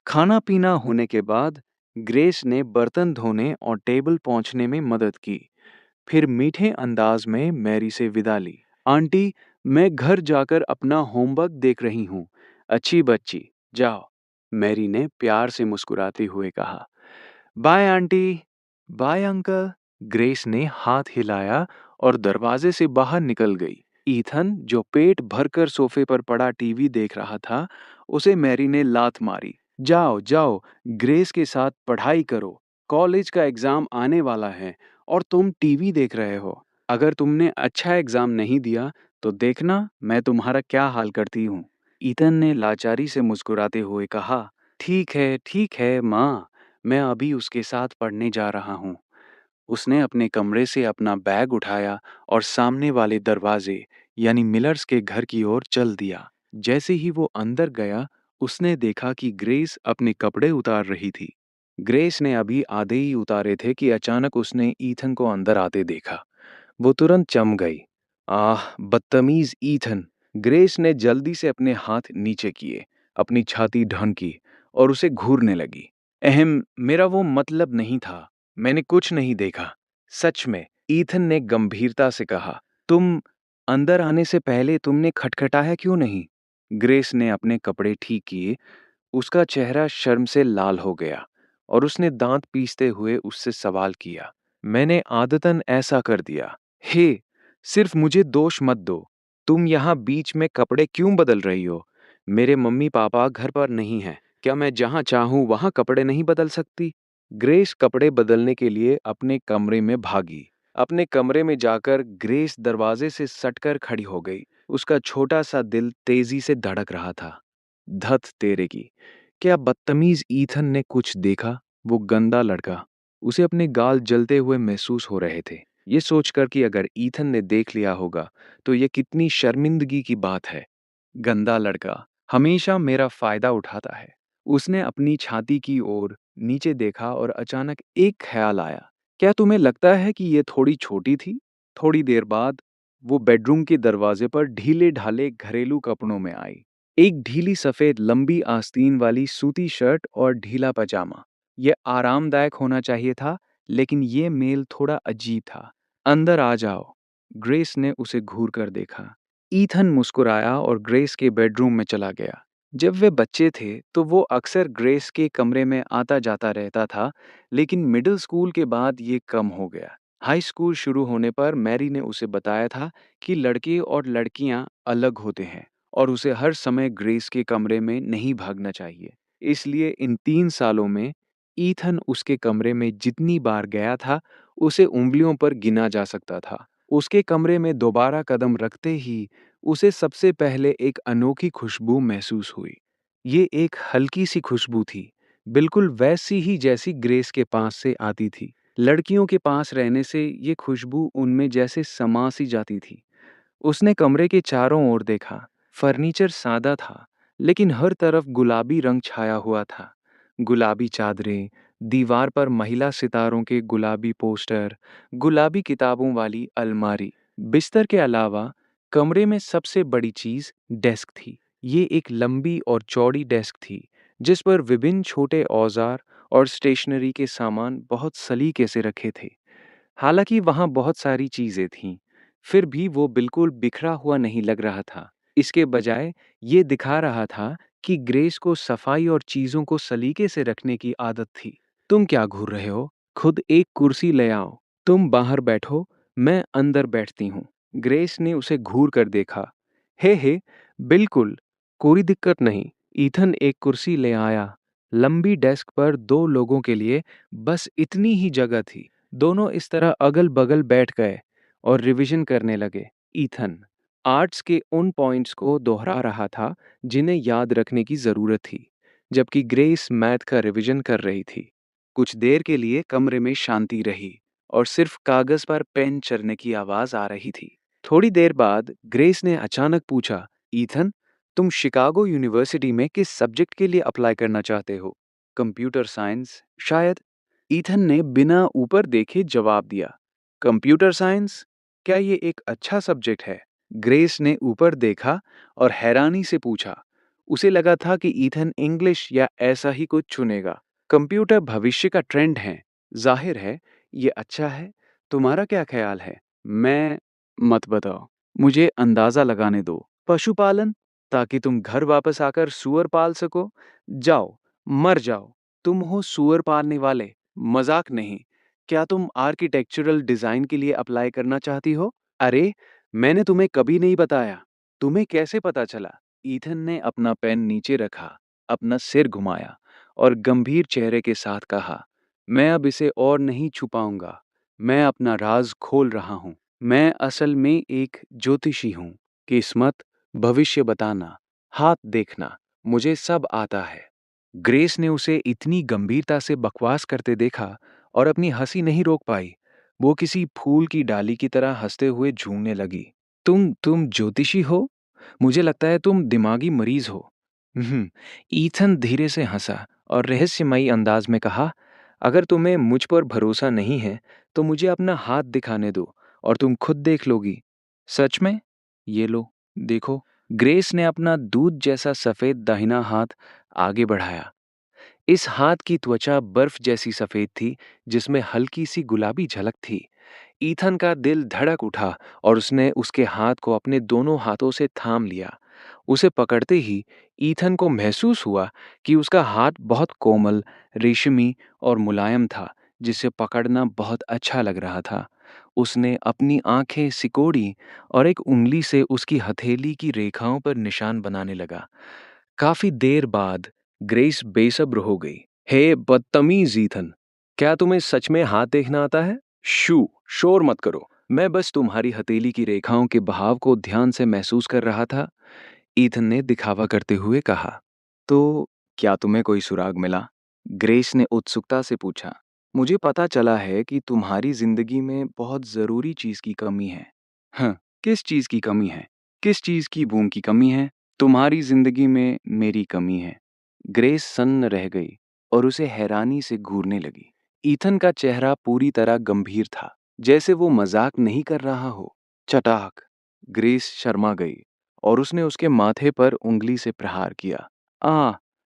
खाना पीना होने के बाद ग्रेस ने बर्तन धोने और टेबल पहुंचने में मदद की। फिर मीठे अंदाज में मैरी से विदा ली। आंटी, मैं घर जाकर अपना होमवर्क देख रही हूँ। अच्छी बच्ची, जाओ। मैरी ने प्यार से मुस्कुराते हुए कहा। Bye aunty. Bye uncle. Grace ने हाथ हिलाया और दरवाजे से बाहर निकल गई। ईथन, जो पेट भरकर सोफे पर पड़ा टीवी देख रहा था, उसे मैरी ने लात मारी। जाओ जाओ, ग्रेस के साथ पढ़ाई करो। कॉलेज का एग्जाम आने वाला है और तुम टीवी देख रहे हो। अगर तुमने अच्छा एग्जाम नहीं दिया तो देखना मैं तुम्हारा क्या हाल करती हूँ। ईथन ने लाचारी से मुस्कुराते हुए कहा, ठीक है माँ, मैं अभी उसके साथ पढ़ने जा रहा हूँ। उसने अपने कमरे से अपना बैग उठाया और सामने वाले दरवाजे यानी मिलर्स के घर की ओर चल दिया। जैसे ही वो अंदर गया, उसने देखा कि ग्रेस अपने कपड़े उतार रही थी। ग्रेस ने अभी आधे ही उतारे थे कि अचानक उसने ईथन को अंदर आते देखा। वो तुरंत चम गई। आह, बदतमीज ईथन! ग्रेस ने जल्दी से अपने हाथ नीचे किए, अपनी छाती ढनकी और उसे घूरने लगी। मेरा वो मतलब नहीं था। मैंने कुछ नहीं देखा। सच में, ईथन ने गंभीरता से कहा, तुम अंदर आने से पहले तुमने खटखटाया क्यों नहीं? ग्रेस ने अपने कपड़े ठीक किए। उसका चेहरा शर्म से लाल हो गया और उसने दांत पीसते हुए उससे सवाल किया, मैंने आदतन ऐसा कर दिया। हे, सिर्फ मुझे दोष मत दो। तुम यहाँ बीच में कपड़े क्यों बदल रही हो? मेरे मम्मी पापा घर पर नहीं हैं। क्या मैं जहाँ चाहूँ वहाँ कपड़े नहीं बदल सकती? ग्रेस कपड़े बदलने के लिए अपने कमरे में भागी। अपने कमरे में जाकर ग्रेस दरवाजे से सटकर खड़ी हो गई। उसका छोटा सा दिल तेजी से धड़क रहा था। धत तेरे की! क्या बदतमीज ईथन ने कुछ देखा? वो गंदा लड़का। उसे अपने गाल जलते हुए महसूस हो रहे थे। ये सोचकर कि अगर ईथन ने देख लिया होगा तो ये कितनी शर्मिंदगी की बात है। गंदा लड़का हमेशा मेरा फायदा उठाता है। उसने अपनी छाती की ओर नीचे देखा और अचानक एक ख्याल आया। क्या तुम्हें लगता है कि ये थोड़ी छोटी थी? थोड़ी देर बाद वो बेडरूम के दरवाजे पर ढीले ढाले घरेलू कपड़ों में आई। एक ढीली सफेद लंबी आस्तीन वाली सूती शर्ट और ढीला पजामा। ये आरामदायक होना चाहिए था, लेकिन ये मेल थोड़ा अजीब था। अंदर आ जाओ। ग्रेस ने उसे घूर कर देखा। ईथन मुस्कुराया और ग्रेस के बेडरूम में चला गया। जब वे बच्चे थे तो वो अक्सर ग्रेस के कमरे में आता जाता रहता था, लेकिन मिडिल स्कूल के बाद ये कम हो गया। हाई स्कूल शुरू होने पर मैरी ने उसे बताया था कि लड़के और लड़कियां अलग होते हैं और उसे हर समय ग्रेस के कमरे में नहीं भागना चाहिए। इसलिए इन 3 सालों में ईथन उसके कमरे में जितनी बार गया था, उसे उँगलियों पर गिना जा सकता था। उसके कमरे में दोबारा कदम रखते ही उसे सबसे पहले एक अनोखी खुशबू महसूस हुई। ये एक हल्की सी खुशबू थी, बिल्कुल वैसी ही जैसी ग्रेस के पास से आती थी। लड़कियों के पास रहने से ये खुशबू उनमें जैसे समा सी जाती थी। उसने कमरे के चारों ओर देखा। फर्नीचर सादा था, लेकिन हर तरफ गुलाबी रंग छाया हुआ था। गुलाबी चादरें, दीवार पर महिला सितारों के गुलाबी पोस्टर, गुलाबी किताबों वाली अलमारी। बिस्तर के अलावा कमरे में सबसे बड़ी चीज डेस्क थी। ये एक लंबी और चौड़ी डेस्क थी, जिस पर विभिन्न छोटे औजार और स्टेशनरी के सामान बहुत सलीके से रखे थे। हालांकि वहां बहुत सारी चीजें थीं, फिर भी वो बिल्कुल बिखरा हुआ नहीं लग रहा था। इसके बजाय ये दिखा रहा था कि ग्रेस को सफाई और चीजों को सलीके से रखने की आदत थी। तुम क्या घूर रहे हो? खुद एक कुर्सी ले आओ। तुम बाहर बैठो, मैं अंदर बैठती हूँ। ग्रेस ने उसे घूर कर देखा। हे, बिल्कुल, कोई दिक्कत नहीं। ईथन एक कुर्सी ले आया। लंबी डेस्क पर 2 लोगों के लिए बस इतनी ही जगह थी। दोनों इस तरह अगल-बगल बैठ गए और रिवीजन करने लगे। ईथन आर्ट्स के उन पॉइंट्स को दोहरा रहा था जिन्हें याद रखने की जरूरत थी, जबकि ग्रेस मैथ का रिवीजन कर रही थी। कुछ देर के लिए कमरे में शांति रही और सिर्फ कागज पर पेन चलने की आवाज आ रही थी। थोड़ी देर बाद ग्रेस ने अचानक पूछा, ईथन, तुम शिकागो यूनिवर्सिटी में किस सब्जेक्ट के लिए अप्लाई करना चाहते हो? कंप्यूटर साइंस, शायद। ईथन ने बिना ऊपर देखे जवाब दिया, कंप्यूटर साइंस? क्या ये एक अच्छा सब्जेक्ट है? ग्रेस ने ऊपर देखा और हैरानी से पूछा। उसे लगा था कि ईथन इंग्लिश या ऐसा ही कुछ चुनेगा। कंप्यूटर भविष्य का ट्रेंड है, जाहिर है ये अच्छा है। तुम्हारा क्या ख्याल है? मैं मत बताओ, मुझे अंदाजा लगाने दो। पशुपालन, ताकि तुम घर वापस आकर सूअर पाल सको? जाओ, मर जाओ। तुम हो सूअर पालने वाले, मजाक नहीं। क्या तुम आर्किटेक्चरल डिजाइन के लिए अप्लाई करना चाहती हो? अरे, मैंने तुम्हें कभी नहीं बताया। तुम्हें कैसे पता चला? ईथन ने अपना पेन नीचे रखा, अपना सिर घुमाया और गंभीर चेहरे के साथ कहा, मैं अब इसे और नहीं छुपाऊंगा। मैं अपना राज खोल रहा हूं। मैं असल में एक ज्योतिषी हूं। किस्मत, भविष्य बताना, हाथ देखना, मुझे सब आता है। ग्रेस ने उसे इतनी गंभीरता से बकवास करते देखा और अपनी हंसी नहीं रोक पाई। वो किसी फूल की डाली की तरह हंसते हुए झूमने लगी। तुम ज्योतिषी हो? मुझे लगता है तुम दिमागी मरीज हो। हम्म। ईथन धीरे से हंसा और रहस्यमयी अंदाज में कहा, अगर तुम्हें मुझ पर भरोसा नहीं है तो मुझे अपना हाथ दिखाने दो और तुम खुद देख लोगी। सच में? ये लो, देखो। ग्रेस ने अपना दूध जैसा सफेद दाहिना हाथ आगे बढ़ाया। इस हाथ की त्वचा बर्फ जैसी सफेद थी, जिसमें हल्की सी गुलाबी झलक थी। ईथन का दिल धड़क उठा और उसने उसके हाथ को अपने दोनों हाथों से थाम लिया। उसे पकड़ते ही ईथन को महसूस हुआ कि उसका हाथ बहुत कोमल, रेशमी और मुलायम था, जिसे पकड़ना बहुत अच्छा लग रहा था। उसने अपनी आंखें सिकोड़ी और एक उंगली से उसकी हथेली की रेखाओं पर निशान बनाने लगा। काफी देर बाद ग्रेस बेसब्र हो गई। हे बदतमीज ईथन, क्या तुम्हें सच में हाथ देखना आता है? शू, शोर मत करो। मैं बस तुम्हारी हथेली की रेखाओं के बहाव को ध्यान से महसूस कर रहा था, ईथन ने दिखावा करते हुए कहा। तो क्या तुम्हें कोई सुराग मिला? ग्रेस ने उत्सुकता से पूछा। मुझे पता चला है कि तुम्हारी जिंदगी में बहुत जरूरी चीज की कमी है। हाँ, किस चीज की कमी है? किस चीज की बूम की कमी है? तुम्हारी जिंदगी में मेरी कमी है। ग्रेस सन्न रह गई और उसे हैरानी से घूरने लगी। ईथन का चेहरा पूरी तरह गंभीर था, जैसे वो मजाक नहीं कर रहा हो। चटाक! ग्रेस शर्मा गई और उसने उसके माथे पर उंगली से प्रहार किया।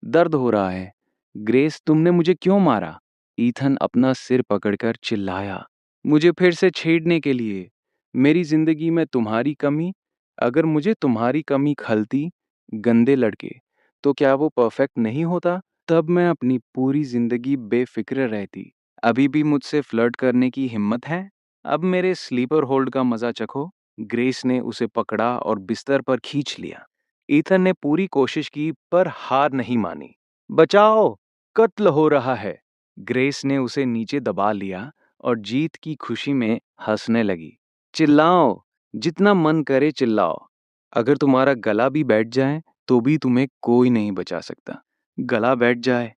दर्द हो रहा है। ग्रेस, तुमने मुझे क्यों मारा? ईथन अपना सिर पकड़कर चिल्लाया। मुझे फिर से छेड़ने के लिए। मेरी जिंदगी में तुम्हारी कमी? अगर मुझे तुम्हारी कमी खलती, गंदे लड़के, तो क्या वो परफेक्ट नहीं होता? तब मैं अपनी पूरी जिंदगी बेफिक्र रहती। अभी भी मुझसे फ्लर्ट करने की हिम्मत है? अब मेरे स्लीपर होल्ड का मजा चखो। ग्रेस ने उसे पकड़ा और बिस्तर पर खींच लिया। ईथन ने पूरी कोशिश की पर हार नहीं मानी। बचाओ, कत्ल हो रहा है। ग्रेस ने उसे नीचे दबा लिया और जीत की खुशी में हंसने लगी। चिल्लाओ, जितना मन करे चिल्लाओ। अगर तुम्हारा गला भी बैठ जाए तो भी तुम्हें कोई नहीं बचा सकता। गला बैठ जाए,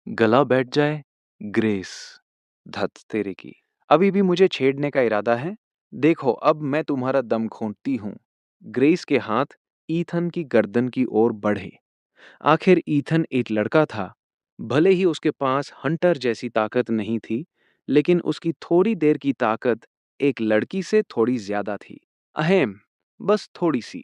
गला बैठ जाए। ग्रेस, धत तेरे की, अभी भी मुझे छेड़ने का इरादा है? देखो, अब मैं तुम्हारा दम घोंटती हूं। ग्रेस के हाथ ईथन की गर्दन की ओर बढ़े। आखिर ईथन एक लड़का था। भले ही उसके पास हंटर जैसी ताकत नहीं थी, लेकिन उसकी थोड़ी देर की ताकत एक लड़की से थोड़ी ज्यादा थी। अहम, बस थोड़ी सी।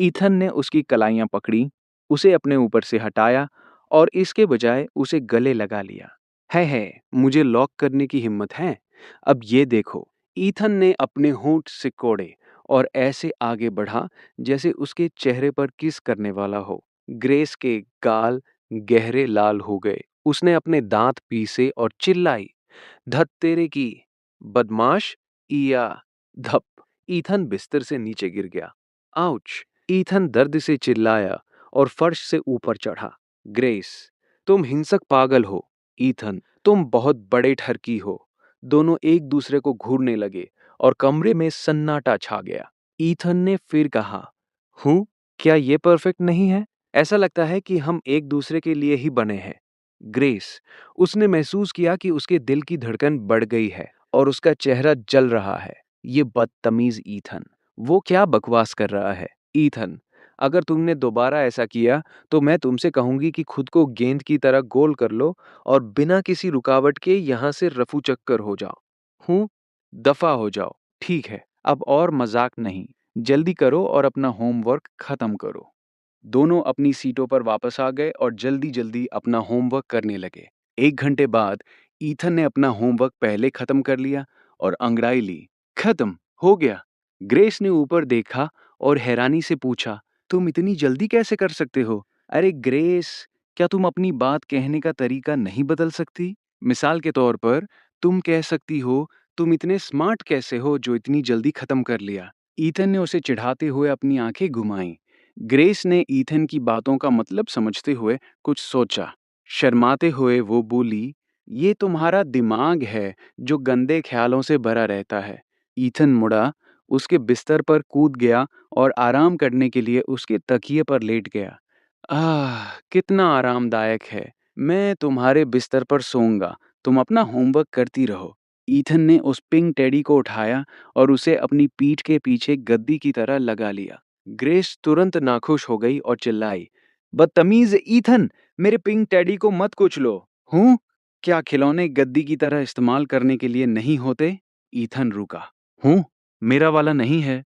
ईथन ने उसकी कलाइयां पकड़ी, उसे अपने ऊपर से हटाया और इसके बजाय उसे गले लगा लिया। है, मुझे लॉक करने की हिम्मत है? अब ये देखो। ईथन ने अपने होंठ सिकोड़े और ऐसे आगे बढ़ा जैसे उसके चेहरे पर किस करने वाला हो। ग्रेस के गाल गहरे लाल हो गए। उसने अपने दांत पीसे और चिल्लाई, धत तेरे की, बदमाश! ईया! धप! ईथन बिस्तर से नीचे गिर गया। आउच! ईथन दर्द से चिल्लाया और फर्श से ऊपर चढ़ा। ग्रेस, तुम हिंसक पागल हो। ईथन, तुम बहुत बड़े ठरकी हो। दोनों एक दूसरे को घूरने लगे और कमरे में सन्नाटा छा गया। ईथन ने फिर कहा, हूँ, क्या ये परफेक्ट नहीं है? ऐसा लगता है कि हम एक दूसरे के लिए ही बने हैं। ग्रेस, उसने महसूस किया कि उसके दिल की धड़कन बढ़ गई है और उसका चेहरा जल रहा है। ये बदतमीज ईथन, वो क्या बकवास कर रहा है? ईथन, अगर तुमने दोबारा ऐसा किया तो मैं तुमसे कहूंगी कि खुद को गेंद की तरह गोल कर लो और बिना किसी रुकावट के यहाँ से रफू चक्कर हो जाओ। हूँ, दफा हो जाओ। ठीक है, अब और मजाक नहीं। जल्दी करो और अपना होमवर्क खत्म करो। दोनों अपनी सीटों पर वापस आ गए और जल्दी-जल्दी अपना होमवर्क करने लगे। 1 घंटे बाद ईथन ने अपना होमवर्क पहले खत्म कर लिया और अंगड़ाई ली। खत्म, हो गया। ग्रेस ने ऊपर देखा और हैरानी से पूछा, तुम इतनी जल्दी कैसे कर सकते हो? अरे ग्रेस, क्या तुम अपनी बात कहने का तरीका नहीं बदल सकती? मिसाल के तौर पर, तुम कह सकती हो, तुम इतने स्मार्ट कैसे हो जो इतनी जल्दी खत्म कर लिया? ईथन ने उसे चिढ़ाते हुए अपनी आंखें घुमाईं। ग्रेस ने ईथन की बातों का मतलब समझते हुए कुछ सोचा। शर्माते हुए वो बोली, ये तुम्हारा दिमाग है जो गंदे ख्यालों से भरा रहता है। ईथन मुड़ा, उसके बिस्तर पर कूद गया और आराम करने के लिए उसके तकिए पर लेट गया। कितना आरामदायक है। मैं तुम्हारे बिस्तर पर सोऊंगा, तुम अपना होमवर्क करती रहो। ईथन ने उस पिंक टेडी को उठाया और उसे अपनी पीठ के पीछे गद्दी की तरह लगा लिया। ग्रेस तुरंत नाखुश हो गई और चिल्लाई, बदतमीज ईथन, मेरे पिंक टेडी को मत कुचलो। हूँ, क्या खिलौने गद्दी की तरह इस्तेमाल करने के लिए नहीं होते? ईथन रुका। हूँ, मेरा वाला नहीं है।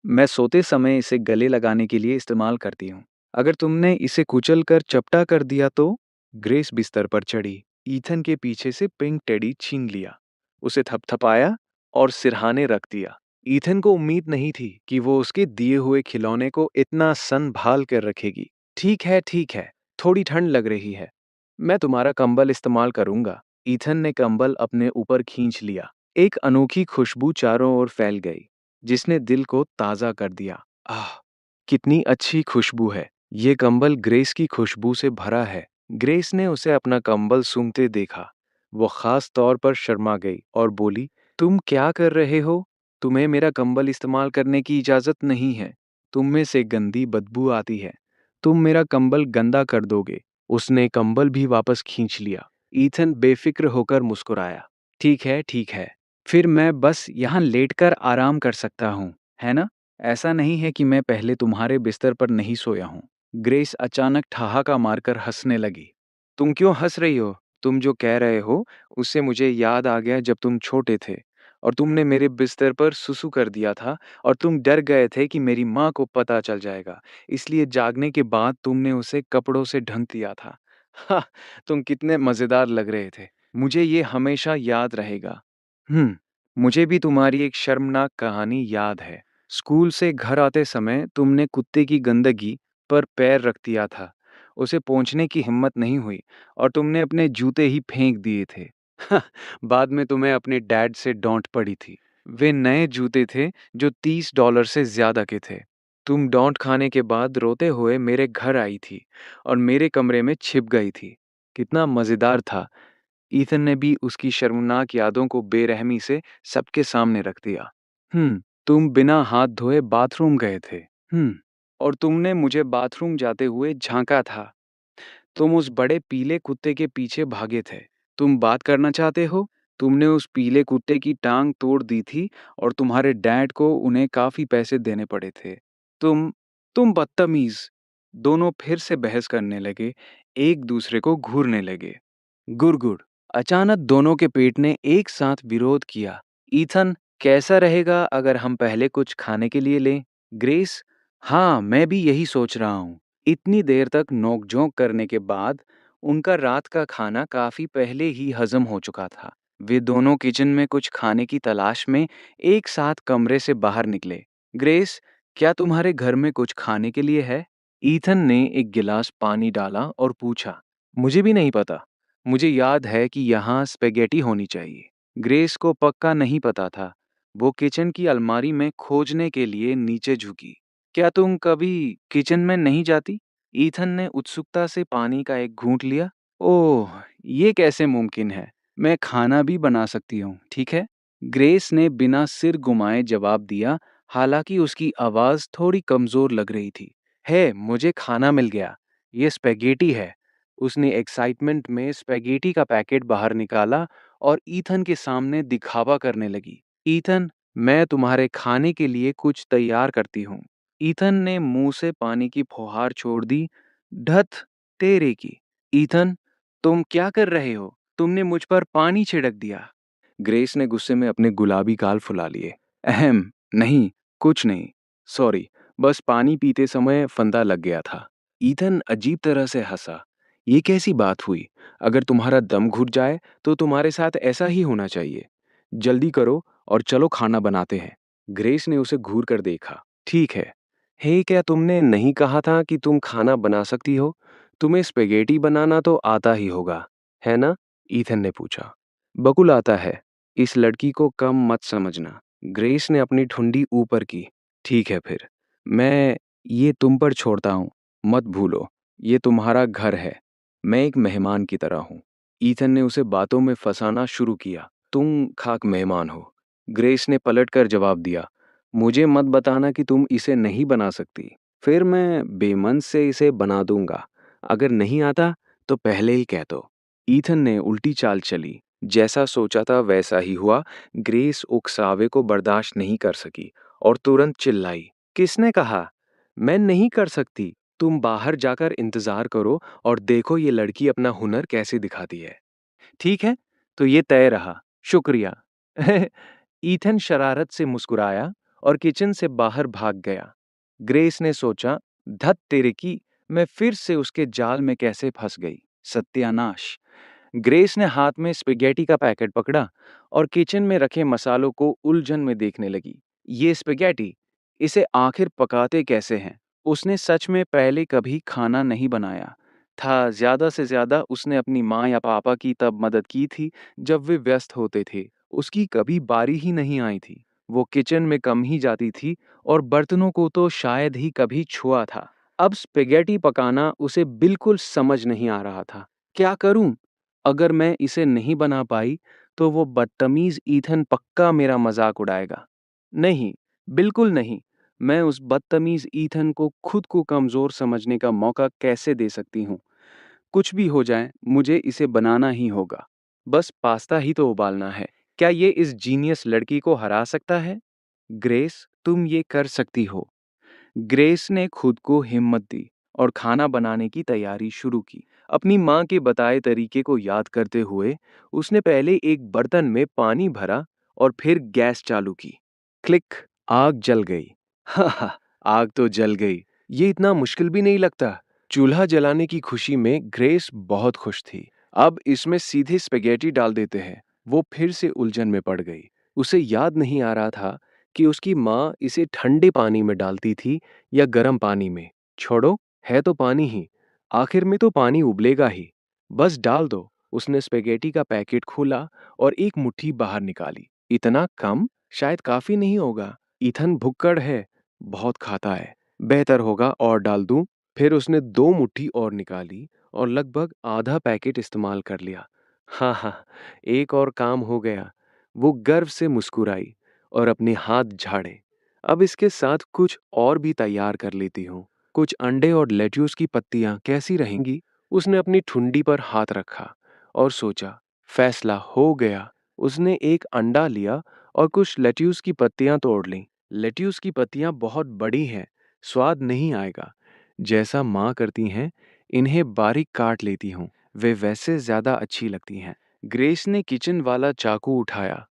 मैं सोते समय इसे गले लगाने के लिए इस्तेमाल करती हूँ। अगर तुमने इसे कुचल कर चपटा कर दिया तो? ग्रेस बिस्तर पर चढ़ी, ईथन के पीछे से पिंक टेडी छीन लिया, उसे थपथपाया और सिरहाने रख दिया। ईथन को उम्मीद नहीं थी कि वो उसके दिए हुए खिलौने को इतना संभाल कर रखेगी। ठीक है, थोड़ी ठंड लग रही है। मैं तुम्हारा कंबल इस्तेमाल करूंगा। ईथन ने कंबल अपने ऊपर खींच लिया। एक अनोखी खुशबू चारों ओर फैल गई, जिसने दिल को ताज़ा कर दिया। आह! कितनी अच्छी खुशबू है। ये कंबल ग्रेस की खुशबू से भरा है। ग्रेस ने उसे अपना कंबल सूंघते देखा। वो खास तौर पर शर्मा गई और बोली, तुम क्या कर रहे हो? तुम्हें मेरा कंबल इस्तेमाल करने की इजाज़त नहीं है। तुम में से गंदी बदबू आती है। तुम मेरा कंबल गंदा कर दोगे। उसने कंबल भी वापस खींच लिया। ईथन बेफिक्र होकर मुस्कुराया। ठीक है। फिर मैं बस यहाँ लेटकर आराम कर सकता हूँ, है ना? ऐसा नहीं है कि मैं पहले तुम्हारे बिस्तर पर नहीं सोया हूँ। ग्रेस अचानक ठहाका मारकर हंसने लगी। तुम क्यों हंस रही हो? तुम जो कह रहे हो, उससे मुझे याद आ गया जब तुम छोटे थे और तुमने मेरे बिस्तर पर सुसु कर दिया था और तुम डर गए थे कि मेरी माँ को पता चल जाएगा। इसलिए जागने के बाद तुमने उसे कपड़ों से ढँक दिया था। हाँ, तुम कितने मज़ेदार लग रहे थे। मुझे ये हमेशा याद रहेगा। मुझे भी तुम्हारी एक शर्मनाक कहानी याद है। स्कूल से घर आते समय तुमने कुत्ते की गंदगी पर पैर रख दिया था। उसे पोंछने की हिम्मत नहीं हुई और तुमने अपने जूते ही फेंक दिए थे। बाद में तुम्हें अपने डैड से डांट पड़ी थी। वे नए जूते थे जो $30 से ज़्यादा के थे। तुम डांट खाने के बाद रोते हुए मेरे घर आई थी और मेरे कमरे में छिप गई थी। कितना मज़ेदार था। ईथन ने भी उसकी शर्मनाक यादों को बेरहमी से सबके सामने रख दिया। तुम बिना हाथ धोए बाथरूम गए थे। और तुमने मुझे बाथरूम जाते हुए झांका था। तुम उस बड़े पीले कुत्ते के पीछे भागे थे। तुम बात करना चाहते हो? तुमने उस पीले कुत्ते की टांग तोड़ दी थी और तुम्हारे डैड को उन्हें काफ़ी पैसे देने पड़े थे। तुम तुम बदतमीज़। दोनों फिर से बहस करने लगे, एक दूसरे को घूरने लगे। गुड़गुड़। अचानक दोनों के पेट ने एक साथ विरोध किया। ईथन, कैसा रहेगा अगर हम पहले कुछ खाने के लिए लें? ग्रेस, हाँ, मैं भी यही सोच रहा हूँ। इतनी देर तक नोक-झोंक करने के बाद उनका रात का खाना काफी पहले ही हजम हो चुका था। वे दोनों किचन में कुछ खाने की तलाश में एक साथ कमरे से बाहर निकले। ग्रेस, क्या तुम्हारे घर में कुछ खाने के लिए है? ईथन ने एक गिलास पानी डाला और पूछा, मुझे भी नहीं पता। मुझे याद है कि यहाँ स्पेगेटी होनी चाहिए। ग्रेस को पक्का नहीं पता था। वो किचन की अलमारी में खोजने के लिए नीचे झुकी। क्या तुम कभी किचन में नहीं जाती? ईथन ने उत्सुकता से पानी का एक घूंट लिया। ओह, ये कैसे मुमकिन है? मैं खाना भी बना सकती हूँ, ठीक है? ग्रेस ने बिना सिर घुमाए जवाब दिया, हालांकि उसकी आवाज़ थोड़ी कमज़ोर लग रही थी। है, मुझे खाना मिल गया। ये स्पेगेटी है। उसने एक्साइटमेंट में स्पेगेटी का पैकेट बाहर निकाला और ईथन के सामने दिखावा करने लगी। ईथन, मैं तुम्हारे खाने के लिए कुछ तैयार करती हूँ। ईथन ने मुंह से पानी की फुहार छोड़ दी। धत तेरे की। ईथन, तुम क्या कर रहे हो? तुमने मुझ पर पानी छिड़क दिया। ग्रेस ने गुस्से में अपने गुलाबी गाल फुला लिए। अहम, नहीं, कुछ नहीं। सॉरी, बस पानी पीते समय फंदा लग गया था। ईथन अजीब तरह से हंसा। ये कैसी बात हुई? अगर तुम्हारा दम घुट जाए तो तुम्हारे साथ ऐसा ही होना चाहिए। जल्दी करो और चलो खाना बनाते हैं। ग्रेस ने उसे घूर कर देखा। ठीक है। हे, क्या तुमने नहीं कहा था कि तुम खाना बना सकती हो? तुम्हें स्पेगेटी बनाना तो आता ही होगा, है ना? ईथन ने पूछा। बकुल आता है। इस लड़की को कम मत समझना। ग्रेस ने अपनी ठुंडी ऊपर की। ठीक है फिर। मैं ये तुम पर छोड़ता हूँ। मत भूलो, ये तुम्हारा घर है। मैं एक मेहमान की तरह हूँ। ईथन ने उसे बातों में फंसाना शुरू किया। तुम खाक मेहमान हो। ग्रेस ने पलटकर जवाब दिया। मुझे मत बताना कि तुम इसे नहीं बना सकती। फिर मैं बेमन से इसे बना दूंगा। अगर नहीं आता तो पहले ही कह दो। ईथन ने उल्टी चाल चली। जैसा सोचा था वैसा ही हुआ। ग्रेस उकसावे को बर्दाश्त नहीं कर सकी और तुरंत चिल्लाई। किसने कहा? मैं नहीं कर सकती। तुम बाहर जाकर इंतजार करो और देखो ये लड़की अपना हुनर कैसे दिखाती है। ठीक है, तो ये तय रहा। शुक्रिया। ईथन शरारत से मुस्कुराया और किचन से बाहर भाग गया। ग्रेस ने सोचा, धत तेरे की, मैं फिर से उसके जाल में कैसे फंस गई। सत्यानाश! ग्रेस ने हाथ में स्पेगेटी का पैकेट पकड़ा और किचन में रखे मसालों को उलझन में देखने लगी। ये स्पेगेटी, इसे आखिर पकाते कैसे हैं? उसने सच में पहले कभी खाना नहीं बनाया था। ज्यादा से ज्यादा उसने अपनी माँ या पापा की तब मदद की थी जब वे व्यस्त होते थे। उसकी कभी बारी ही नहीं आई थी। वो किचन में कम ही जाती थी और बर्तनों को तो शायद ही कभी छुआ था। अब स्पेगेटी पकाना उसे बिल्कुल समझ नहीं आ रहा था। क्या करूं? अगर मैं इसे नहीं बना पाई तो वो बदतमीज ईथन पक्का मेरा मजाक उड़ाएगा। नहीं, बिल्कुल नहीं। मैं उस बदतमीज ईथन को खुद को कमजोर समझने का मौका कैसे दे सकती हूँ? कुछ भी हो जाए, मुझे इसे बनाना ही होगा। बस पास्ता ही तो उबालना है। क्या ये इस जीनियस लड़की को हरा सकता है? ग्रेस, तुम ये कर सकती हो। ग्रेस ने खुद को हिम्मत दी और खाना बनाने की तैयारी शुरू की। अपनी माँ के बताए तरीके को याद करते हुए उसने पहले एक बर्तन में पानी भरा और फिर गैस चालू की। क्लिक! आग जल गई। हा हा, आग तो जल गई। ये इतना मुश्किल भी नहीं लगता। चूल्हा जलाने की खुशी में ग्रेस बहुत खुश थी। अब इसमें सीधे स्पेगेटी डाल देते हैं। वो फिर से उलझन में पड़ गई। उसे याद नहीं आ रहा था कि उसकी माँ इसे ठंडे पानी में डालती थी या गर्म पानी में। छोड़ो, है तो पानी ही। आखिर में तो पानी उबलेगा ही। बस डाल दो। उसने स्पेगेटी का पैकेट खोला और एक मुट्ठी बाहर निकाली। इतना कम? शायद काफी नहीं होगा। ईथन भुक्कड़ है, बहुत खाता है। बेहतर होगा और डाल दूं। फिर उसने 2 मुट्ठी और निकाली और लगभग आधा पैकेट इस्तेमाल कर लिया। हाँ हाँ, एक और काम हो गया। वो गर्व से मुस्कुराई और अपने हाथ झाड़े। अब इसके साथ कुछ और भी तैयार कर लेती हूँ। कुछ अंडे और लेट्यूस की पत्तियां कैसी रहेंगी? उसने अपनी ठुंडी पर हाथ रखा और सोचा। फैसला हो गया। उसने एक अंडा लिया और कुछ लेट्यूस की पत्तियां तोड़ लीं। लेट्यूस की पत्तियां बहुत बड़ी हैं, स्वाद नहीं आएगा। जैसा माँ करती हैं, इन्हें बारीक काट लेती हूँ। वे वैसे ज्यादा अच्छी लगती हैं। ग्रेस ने किचन वाला चाकू उठाया।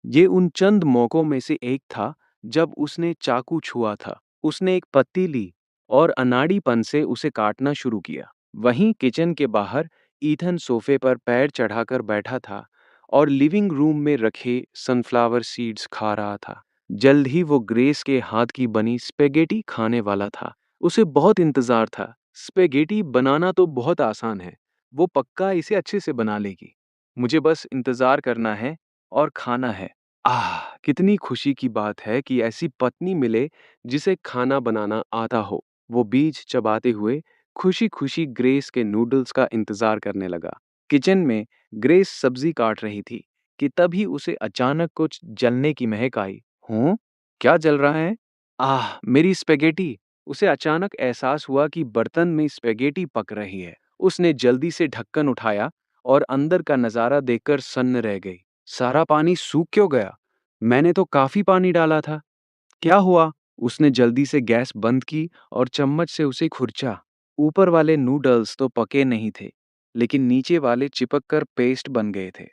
ये उन चंद मौकों में से एक था जब उसने चाकू छुआ था। उसने एक पत्ती ली और अनाड़ीपन से उसे काटना शुरू किया। वहीं किचन के बाहर ईथन सोफे पर पैर चढ़ाकर बैठा था और लिविंग रूम में रखे सनफ्लावर सीड्स खा रहा था। जल्द ही वो ग्रेस के हाथ की बनी स्पेगेटी खाने वाला था। उसे बहुत इंतजार था। स्पेगेटी बनाना तो बहुत आसान है। वो पक्का इसे अच्छे से बना लेगी। मुझे बस इंतजार करना है और खाना है। आह! कितनी खुशी की बात है कि ऐसी पत्नी मिले जिसे खाना बनाना आता हो। वो बीज चबाते हुए खुशी-खुशी ग्रेस के नूडल्स का इंतजार करने लगा। किचन में ग्रेस सब्जी काट रही थी कि तभी उसे अचानक कुछ जलने की महक आई। हूँ? क्या जल रहा है? आह! मेरी स्पेगेटी! उसे अचानक एहसास हुआ कि बर्तन में स्पेगेटी पक रही है। उसने जल्दी से ढक्कन उठाया और अंदर का नजारा देखकर सन्न रह गई। सारा पानी सूख क्यों गया? मैंने तो काफी पानी डाला था। क्या हुआ? उसने जल्दी से गैस बंद की और चम्मच से उसे खुरचा। ऊपर वाले नूडल्स तो पके नहीं थे, लेकिन नीचे वाले चिपक कर पेस्ट बन गए थे।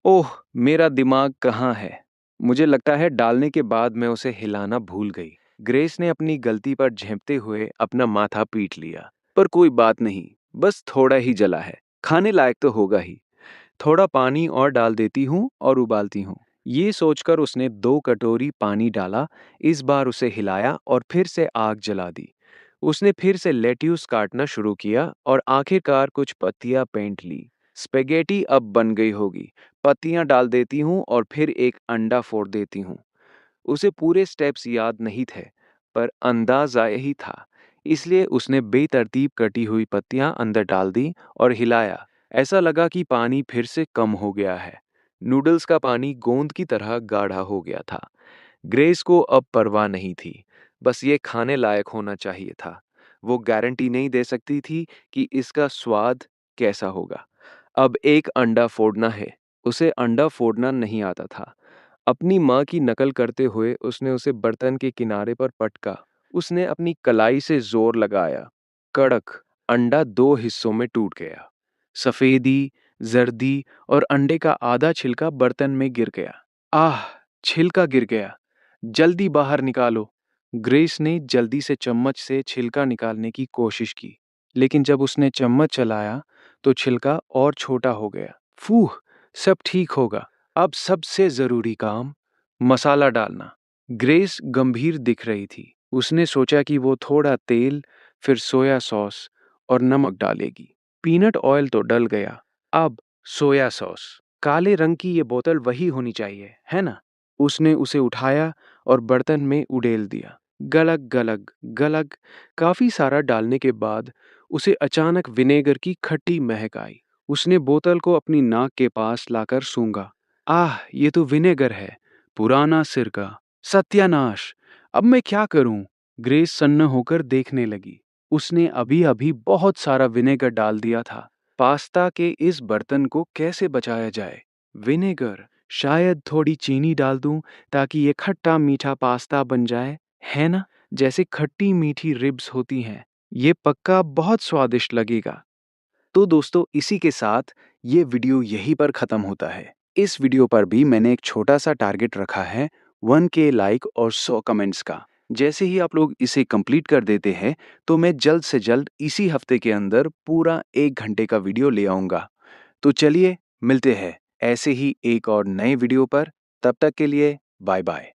ओह! मेरा दिमाग कहाँ है? मुझे लगता है डालने के बाद मैं उसे हिलाना भूल गई। ग्रेस ने अपनी गलती पर झेंपते हुए अपना माथा पीट लिया। पर कोई बात नहीं, बस थोड़ा ही जला है। खाने लायक तो होगा ही। थोड़ा पानी और डाल देती हूँ और उबालती हूँ। ये सोचकर उसने 2 कटोरी पानी डाला। इस बार उसे हिलाया और फिर से आग जला दी। उसने फिर से लेट्यूस काटना शुरू किया और आखिरकार कुछ पत्तियां पेंट ली। स्पेगेटी अब बन गई होगी। पत्तियां डाल देती हूँ और फिर एक अंडा फोड़ देती हूँ। उसे पूरे स्टेप्स याद नहीं थे, पर अंदाजा यही था। इसलिए उसने बेतरतीब कटी हुई पत्तियां अंदर डाल दी और हिलाया। ऐसा लगा कि पानी फिर से कम हो गया है। नूडल्स का पानी गोंद की तरह गाढ़ा हो गया था। ग्रेस को अब परवाह नहीं थी। बस ये खाने लायक होना चाहिए था। वो गारंटी नहीं दे सकती थी कि इसका स्वाद कैसा होगा। अब एक अंडा फोड़ना है। उसे अंडा फोड़ना नहीं आता था। अपनी माँ की नकल करते हुए उसने उसे बर्तन के किनारे पर पटका। उसने अपनी कलाई से जोर लगाया। कड़क! अंडा 2 हिस्सों में टूट गया। सफेदी, जर्दी और अंडे का आधा छिलका बर्तन में गिर गया। आह! छिलका गिर गया। जल्दी बाहर निकालो। ग्रेस ने जल्दी से चम्मच से छिलका निकालने की कोशिश की, लेकिन जब उसने चम्मच चलाया तो छिलका और छोटा हो गया। फूह, सब ठीक होगा। अब सबसे जरूरी काम, मसाला डालना। ग्रेस गंभीर दिख रही थी। उसने सोचा कि वो थोड़ा तेल, फिर सोया सॉस और नमक डालेगी। पीनट ऑयल तो डल गया, अब सोया सॉस। काले रंग की ये बोतल वही होनी चाहिए, है ना? उसने उसे उठाया और बर्तन में उड़ेल दिया। गलग गलग गलग। काफी सारा डालने के बाद उसे अचानक विनेगर की खट्टी महक आई। उसने बोतल को अपनी नाक के पास लाकर सूंघा। आह, ये तो विनेगर है, पुराना सिरका। सत्यानाश! अब मैं क्या करूं? ग्रेस सन्न होकर देखने लगी। उसने अभी अभी बहुत सारा विनेगर डाल दिया था। पास्ता के इस बर्तन को कैसे बचाया जाए? विनेगर। शायद थोड़ी चीनी डाल दूं ताकि ये खट्टा मीठा पास्ता बन जाए, है ना? जैसे खट्टी मीठी रिब्स होती हैं। ये पक्का बहुत स्वादिष्ट लगेगा। तो दोस्तों, इसी के साथ ये वीडियो यहीं पर ख़त्म होता है। इस वीडियो पर भी मैंने एक छोटा सा टारगेट रखा है, 1K लाइक और 100 कमेंट्स का। जैसे ही आप लोग इसे कंप्लीट कर देते हैं तो मैं जल्द से जल्द इसी हफ्ते के अंदर पूरा 1 घंटे का वीडियो ले आऊँगा। तो चलिए, मिलते हैं ऐसे ही एक और नए वीडियो पर। तब तक के लिए बाय बाय।